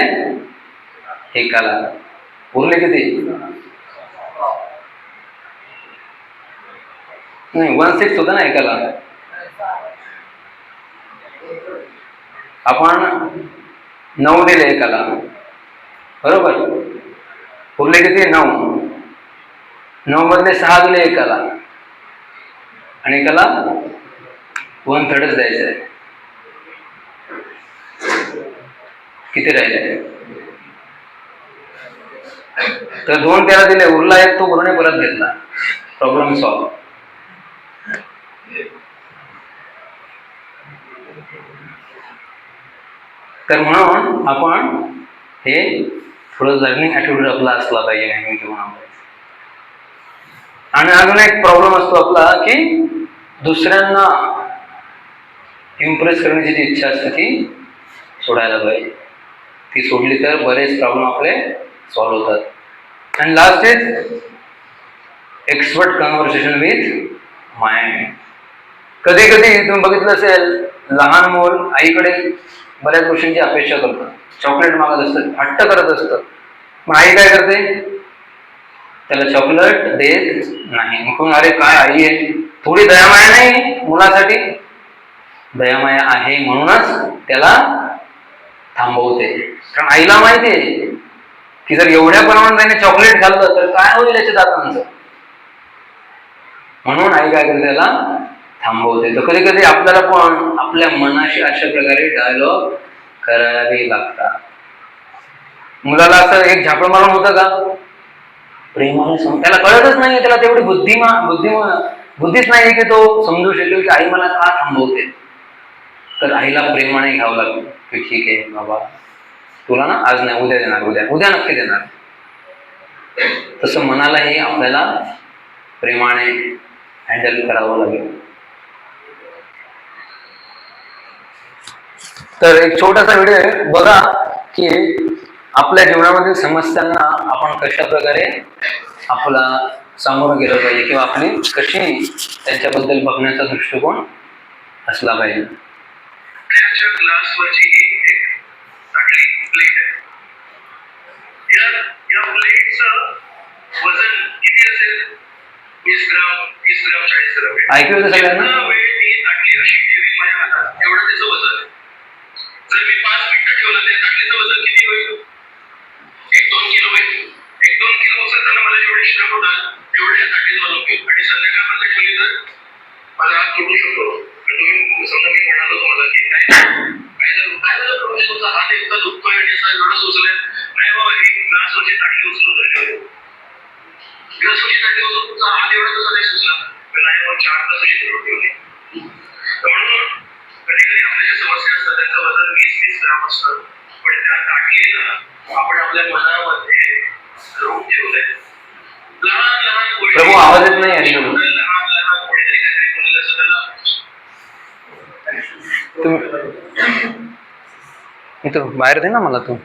एकाला, उरले किती? नाही, 1/6 होतं ना एकाला. आपण 9 दिले एकाला, बरोबर. उरले किती? 9. 9 मधले 6 दिले एकाला, आणि एकाला 1/3 द्यायचं आहे. किती राहिले? तर 2 त्याला दिले, उरला एक, तो गुरुने परत घेतला. Problem solve. तर म्हणून आपण हे थोडं लर्निंग ॲटिट्यूड आपला असला पाहिजे नेहमी जीवनामध्ये. आणि अजून एक प्रॉब्लेम असतो आपला की दुसऱ्यांना इम्प्रेस करण्याची जी इच्छा असते ती सोडायला पाहिजे. ती सोडली तर बरेच प्रॉब्लेम आपले सॉल्व होतात. आणि last is expert conversation with mind. कधी कधी तुम्ही बघितलं असेल, लहान मूल आईकडे बऱ्याच गोष्टींची अपेक्षा करतं, चॉकलेट मागत असतं, हट्ट करत असतं. मग आई काय करते? त्याला चॉकलेट देत नाही. मग अरे काय आई आहे, थोडी दयामाया नाही मुलासाठी? दयामाया आहे म्हणूनच त्याला थांबवते. कारण आईला माहिती आहे की जर एवढ्या प्रमाणात त्याने चॉकलेट खाल्लं तर काय होईल याच्या दातांचं. म्हणून आई काय करते? त्याला थांबवते. तर कधी कधी आपल्याला पण आपल्या मनाशी अशा प्रकारे डायलॉग करावे लागतात. मुलाला असं एक झापड मारून होतं का? प्रेमाने त्याला कळतच नाही, त्याला तेवढी बुद्धीच नाही की तो समजू शकेल की आई मला का थांबवते. तर आईला प्रेमाने घ्यावं लागतं की ठीक आहे बाबा, तुला ना आज नाही, उद्या देणार, उद्या नक्की देणार. तसं मनालाही आपल्याला प्रेमाने हँडल करावं लागेल. तर एक छोटासा व्हिडिओ आहे बघा की आपल्या जीवनामधील समस्यांना आपण कशा प्रकारे आपला सामोरं गेलं पाहिजे, किंवा आपली कशी त्यांच्याबद्दल बघण्याचा दृष्टिकोन असला पाहिजे. ग्लासवरची एक ताटली प्लेट आहे. या प्लेटचं वजन किती असेल? 20 ग्राम, 30 ग्राम, 40 ग्राम. ऐकू येतं सगळ्यांना? वेळ ताटली अशी ठेवली माझ्या हातात, एवढं त्याचं वजन आहे. जर मी 5 मिनिटं ठेवलं तर ताटलीचं वजन किती होईल? 1-2 किलो होईल. 1-2 किलो उचलताना मला जेवढे श्रम होतात तेवढ्या ताटलीत वजन होईल. आणि संध्याकाळपर्यंत ठेवली तर माझा हात तुटू शकतो. तुम्ही समजा मी म्हणालो तुम्हाला की काय झालं तुमचा हात इतका दुखतोय आणि असं एवढं सुचलंय. नाही बाबा, ही ग्लासवरची ताटली उचलून राहिली. ग्लासवरची ताटली उचलून तुमचा हात एवढा कसा नाही सुचला? नाही, मग 4 तास अशी ठेवली. म्हणून कधी कधी आपल्या ज्या समस्या असतात त्यांचं वजन 20-30 ग्राम असतं, पण त्या ताटलीला आपण आपल्या मनामध्ये धरून ठेवलंय. लहान लहान गोष्टी, प्रभू आवाज येत नाही आहे. लहान लहान कोणीतरी काहीतरी बोललेलं असतं त्याला इथं बाहेर दे ना मला तू.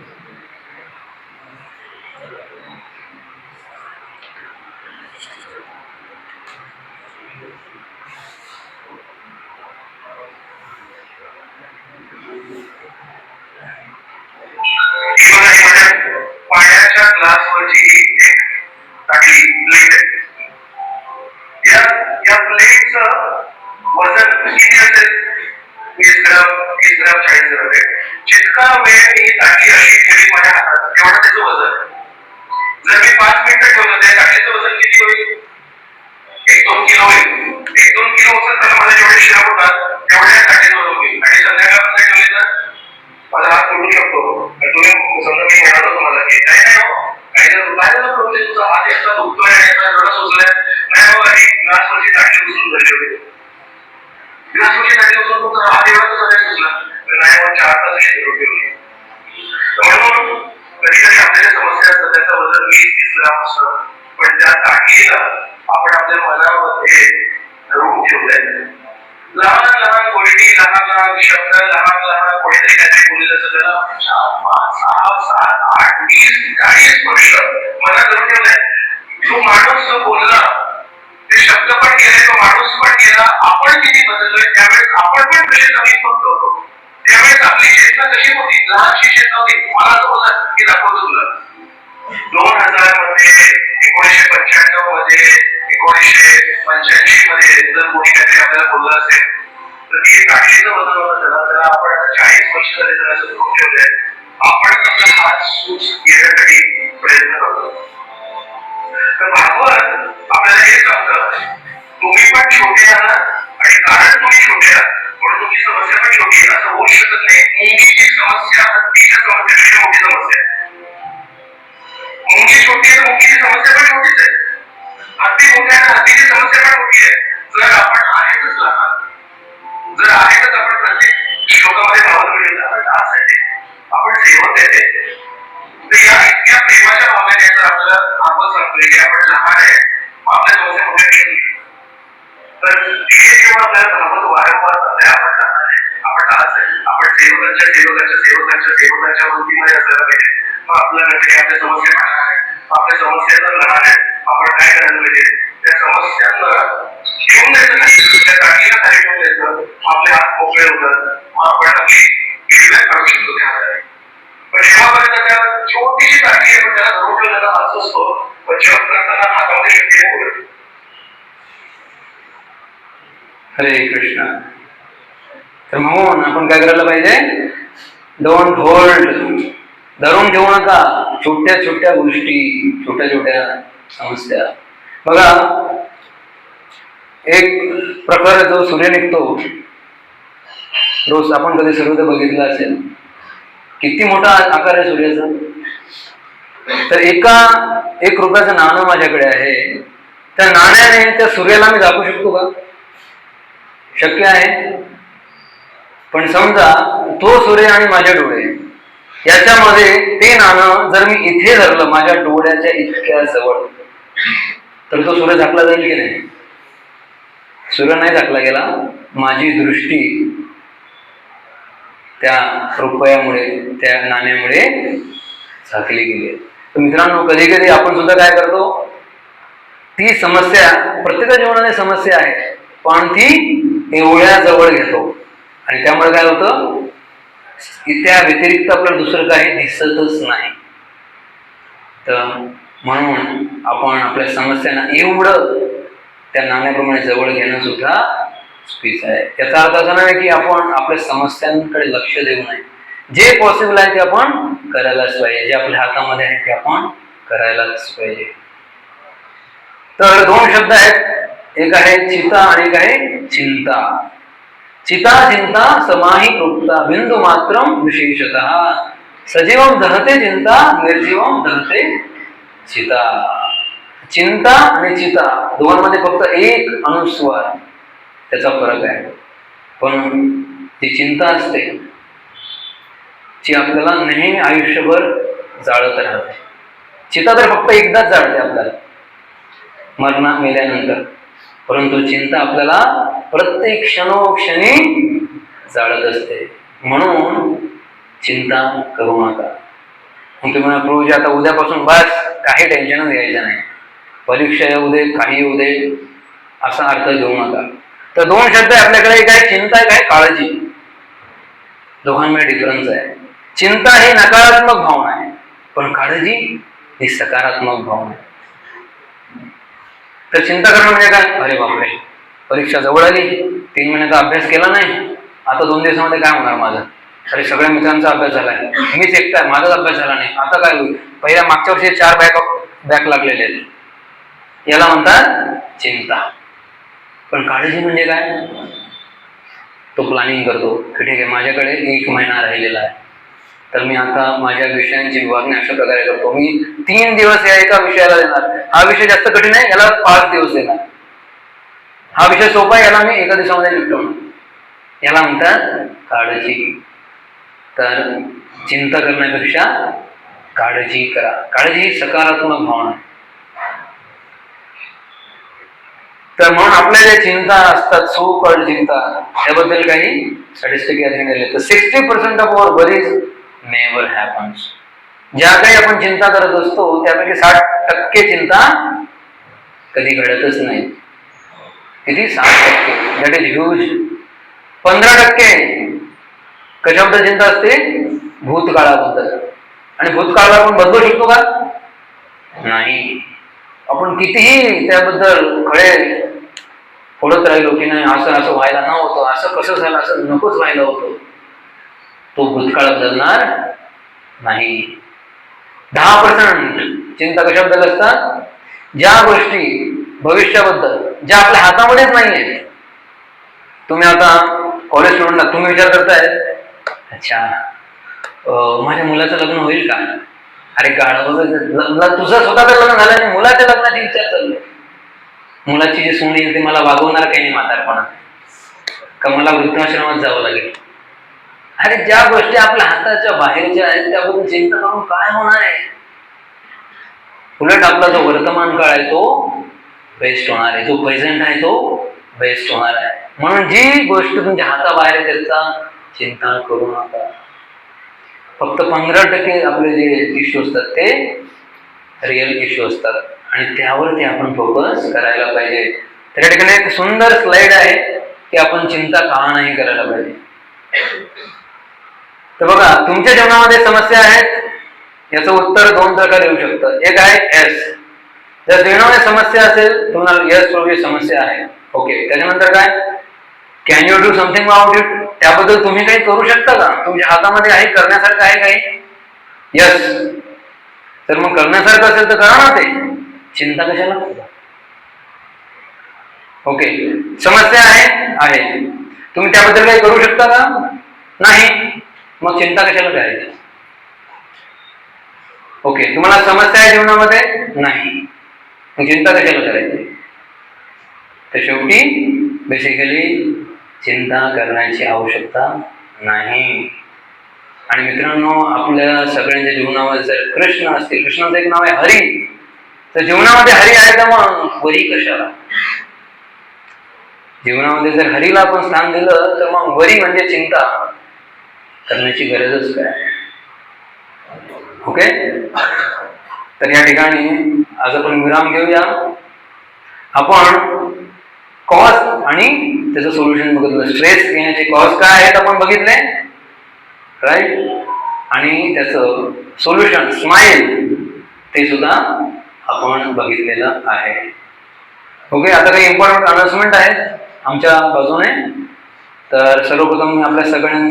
जितका वेळ मी ताटली अशी ठेवली माझ्या हातात तेवढं त्याचं वजन. जर मी 5 मिनिटं ठेवलं त्या ताटलीचं वजन किती होईल? 1-2 किलो होईल. 1-2 किलो उचलताना मला जेवढे शिरा होतात तेवढ्या ताटलीचं वजन होईल. आणि संध्याकाळपर्यंत ठेवले तर माझा हात तोडू शकतो. तुम्ही समजा मी म्हणालो तुम्हाला की काय नाही हो, काही जर काय झालं प्रॉब्लेम, तुमचा हात एक्स्ट्रा दुखतोय आणि एक्स्ट्रा जरा सुचलाय नाही हो, आणि ग्लासवरची ताटली उचलून धरली होती. ग्लासवरची ताटली उचलून तुमचा हात एवढा सगळ्या सुचला नाही हो, 4 तास ठेवली होती. म्हणून कधी कधी आपल्याला समस्या असतात त्याचं वजन 20-30 ग्राम असतं, पण त्या ताटलीला आपण आपल्या मनामध्ये धरून ठेवलंय. लहान लहान गोष्टी, लहान लहान शब्द, लहान लहान कोणीतरी काहीतरी बोललेलं असतं त्याला 4, 5, 6, 7, 8, 20, 40 वर्ष मनात धरून ठेवलंय. तो माणूस जो बोलला ते शब्द पण गेले, तो माणूस पण गेला, आपण किती बदललोय त्यावेळेस आपण पण कसे नवीन होतो. त्यावेळेस आपली चेतना कशी होती? लहानशी चेतना होती. मला असं बोलत की दाखवतो तुला 2000 मध्ये, 1995 मध्ये, 1985 मध्ये जर कोणी काहीतरी आपल्याला बोललं असेल तर ती ताटलीचं वजन होतं. त्याला आपण आता 40 वर्ष झाले त्याला असं करून ठेवलंय. आपण आपला हात सूच घेण्यासाठी प्रयत्न करतो. तर भागवत आपल्याला हे सांगतं, तुम्ही पण छोटे आहात आणि कारण तुम्ही छोटे आहात म्हणून तुमची समस्या पण छोटी आहे असं होऊ शकत नाही. मुंगीची समस्या हत्तीच्या समस्येपेक्षा मोठी समस्या आहे. मुंगी छोटी आहे, मुंगीची समस्या पण छोटीच आहे. हत्ती मोठ्या आहे, हत्तीची समस्या पण मोठी आहे. जर आपण आहेतच लहान, जर आहेतच आपण प्रत्येक श्लोकामध्ये भावना मिळेल आपण दास आहे, आपण सेवक आहे. तर या इतक्या प्रेमाच्या भावनेने जर आपल्याला भागवत सांगतोय की आपण लहान आहे, आपल्या समस्या मोठ्या केली तर हे जेव्हा आपल्याला भागवत वारंवार सांगताय आपण लहान आहे, आपण दास आहे, आपण सेवकांच्या सेवकांच्या सेवकांच्या सेवकांच्या वृत्तीमध्ये असायला पाहिजे. मग आपल्याला कळतं की आपल्या समस्या काय आहे, आपल्या समस्या जर लहान आहेत आपण काय करायला पाहिजे? त्या समस्यांना घेऊन द्यायचं नाही, त्या ताटलीला खाली ठेवून द्यायचं, आपले हात मोकळे होतात, मग आपण आपली फीडबॅक काढू शकतो त्या हाताने. पण जेव्हापर्यंत त्या छोटीशी ताटली आहे पण त्याला धरून ठेवलेला हात असतो, पण जप करताना हातामध्ये शक्ती नाही बोलत. हरे कृष्ण. तर म्हणून आपण काय करायला पाहिजे? डोंट होल्ड, धरून ठेवू नका छोट्या छोट्या गोष्टी, छोट्या छोट्या समस्या. बघा एक प्रकार जो सूर्य निघतो रोज, आपण कधी सूर्योदय बघितला असेल, किती मोठा आकार आहे सूर्याचा. तर 1 रुपयाचं नाणं माझ्याकडे आहे, त्या नाण्याने त्या सूर्याला मी दाखवू शकतो का? शक्य आहे. पण समजा तो सूर्य आणि माझे डोळे याच्यामध्ये ते नाणं जर मी इथे धरलं माझ्या डोळ्याच्या इतक्या जवळ, तर तो सूर्य झाकला जाईल की नाही? सूर्य नाही झाकला गेला, माझी दृष्टी त्या रुपयामुळे, त्या नाण्यामुळे झाकली गेली. तर मित्रांनो, कधी कधी आपण सुद्धा काय करतो, ती समस्या, प्रत्येक जीवनाने समस्या आहे पण ती एवढ्या जवळ घेतो आणि त्यामुळे काय होतं, त्या व्यतिरिक्त आपल्याला दुसरं काही दिसतच नाही. तर म्हणून आपण आपल्या समस्यांना एवढं त्या नाण्याप्रमाणे जवळ घेणं सुद्धा चुकीचं आहे. याचा अर्थ असा नाही की आपण आपल्या समस्यांकडे लक्ष देऊ नये. जे पॉसिबल आहे ते आपण करायलाच पाहिजे, जे आपल्या हातामध्ये आहे ते आपण करायलाच पाहिजे. तर 2 शब्द आहेत, एक आहे चिता आणि एक आहे चिंता. चिता चिंता समाही कृप्ता बिंदू मात्रम विशेषतः सजीवम दहते चिंता निर्जीवम दहते चिता. चिंता आणि चिता दोघांमध्ये फक्त एक अनुस्वार, त्याचा फरक आहे. पण जी चिंता असते ती आपल्याला नेहमी आयुष्यभर जाळत राहते. चिता तर फक्त एकदाच जाळते आपल्याला मेल्यानंतर, परंतु चिंता आपल्याला प्रत्येक क्षणोक्षणी जाळत असते. म्हणून चिंता करू नका. मग तुम्ही म्हणा प्रभूजी आता उद्यापासून बस काही टेन्शनच घ्यायचं नाही, परीक्षा येऊ दे, काही येऊ दे, असा अर्थ घेऊ नका. तर 2 शब्द आहे आपल्याकडे, एक आहे चिंता, एक आहे काळजी. दोघांमध्ये डिफरन्स आहे. चिंता ही नकारात्मक भावना आहे, पण काळजी ही सकारात्मक भावना आहे. तर चिंता करणं म्हणजे काय? अरे बापरे, परीक्षा जवळ आली, 3 महिन्याचा अभ्यास केला नाही, आता 2 दिवसामध्ये काय होणार माझं, अरे सगळ्या मित्रांचा अभ्यास झालाय, मीच एकटा आहे, माझाच अभ्यास झाला नाही, आता काय होईल? पहिल्या मागच्या वर्षी 4 बॅक लागलेले आहेत. याला म्हणतात चिंता. पण काळजी म्हणजे काय? तो प्लॅनिंग करतो की ठीक आहे, माझ्याकडे 1 महिना राहिलेला आहे, तर मी आता माझ्या विषयांची विभागणी अशा प्रकारे करतो. मी 3 दिवस या एका विषयाला देणार, हा विषय जास्त कठीण आहे, याला 5 दिवस देणार. हा विषय सोपा आहे, याला मी एका दिवसामध्ये निपटवणार. याला म्हणतात काळजी. तर चिंता करण्यापेक्षा काळजी करा. काळजी ही सकारात्मक भावना आहे. तर म्हणून आपल्या ज्या चिंता असतात, सो कॉल्ड चिंता, त्याबद्दल काही स्टॅटिस्टिक या ठिकाणी दिले. तर 60% of our worries never happens. ज्या काही आपण चिंता करत असतो त्यापैकी 60% चिंता कधी घडतच नाही. किती? 60%. That is huge. 15% कशाबद्दल चिंता असते? भूतकाळाबद्दल. आणि भूतकाळाला आपण बदलू शकतो का? नाही. आपण कितीही त्याबद्दल खळे फोडत राहिलो की नाही असं असं व्हायला नव्हतं, असं कसं झालं, असं नकोच व्हायला होतं, तो भूतकाळ बदलणार नाही. 10% चिंता कशाबद्दल असतात? ज्या गोष्टी भविष्याबद्दल ज्या आपल्या हातामध्येच नाहीये. तुम्ही आता कॉलेज स्टुडंटला तुम्ही विचार करताय, अच्छा माझ्या मुलाचं लग्न होईल का? अरे तुझं स्वतःचं लग्न झालं आणि मुलाच्या लग्नाची विचार चालू. मुलाची जी सून येईल ती मला वागवणार काही नाही म्हातारपणात, का मला वृद्धाश्रमात जावं लागेल? अरे ज्या गोष्टी आपल्या हाताच्या बाहेरच्या आहेत त्याबद्दल चिंता करून काय होणार आहे? उलट आपला जो वर्तमान काळ आहे तो बेस्ट होणार आहे, जो प्रेझेंट आहे तो बेस्ट होणार आहे. म्हणून जी गोष्ट तुमच्या हाताबाहेर आहे त्याचा चिंता करू नका. फक्त 15% आपले जे इश्यू असतात ते रिअल इश्यू असतात आणि त्यावरती आपण फोकस करायला पाहिजे. त्या ठिकाणी एक सुंदर स्लाइड आहे की आपण चिंता का नाही करायला पाहिजे. तर बघा, तुमच्या जीवनामध्ये समस्या आहेत, याचं उत्तर 2 प्रकारे येऊ शकतं. एक आहे एस. जर जीवनामध्ये समस्या असेल तुम्हाला यस पूर्वी समस्या आहे, ओके. त्याच्यानंतर काय? Can you do something about it? त्याबद्दल तुम्ही काही करू शकता का? तुमच्या हातामध्ये आहे, करण्यासारखं आहे काही? यस. तर मग करण्यासारखं असेल तर करा ना ते. चिंता कशाला? ओके. समस्या आहे, तुम्ही त्याबद्दल काही करू शकता का? नाही. मग चिंता कशाला करायची? ओके. तुम्हाला समस्या आहे जीवनामध्ये? नाही. मग चिंता कशाला करायची? तर शेवटी बेसिकली चिंता करण्याची आवश्यकता नाही. आणि मित्रांनो, आपल्या सगळ्यांच्या जीवनामध्ये जर कृष्ण असतील, कृष्णाचं एक नाव आहे हरी, तर जीवनामध्ये हरी आहे तर मग वरी कशाला? जीवनामध्ये जर हरीला आपण स्थान दिलं तर मग वरी म्हणजे चिंता करण्याची गरजच काय? ओके. तर या ठिकाणी आज आपण विराम घेऊया. आपण कॉज आणि त्याचं सोल्युशन बघितलं. स्ट्रेस येण्याचे कॉज काय आहेत आपण बघितले, राईट, आणि त्याचं सोल्युशन स्माइल ते सुद्धा आपण बघितलेलं आहे. ओके. आता काही इम्पॉर्टंट अनाउन्समेंट आहेत आमच्या बाजूने. तर सर्वप्रथम मी आपल्या सगळ्यांना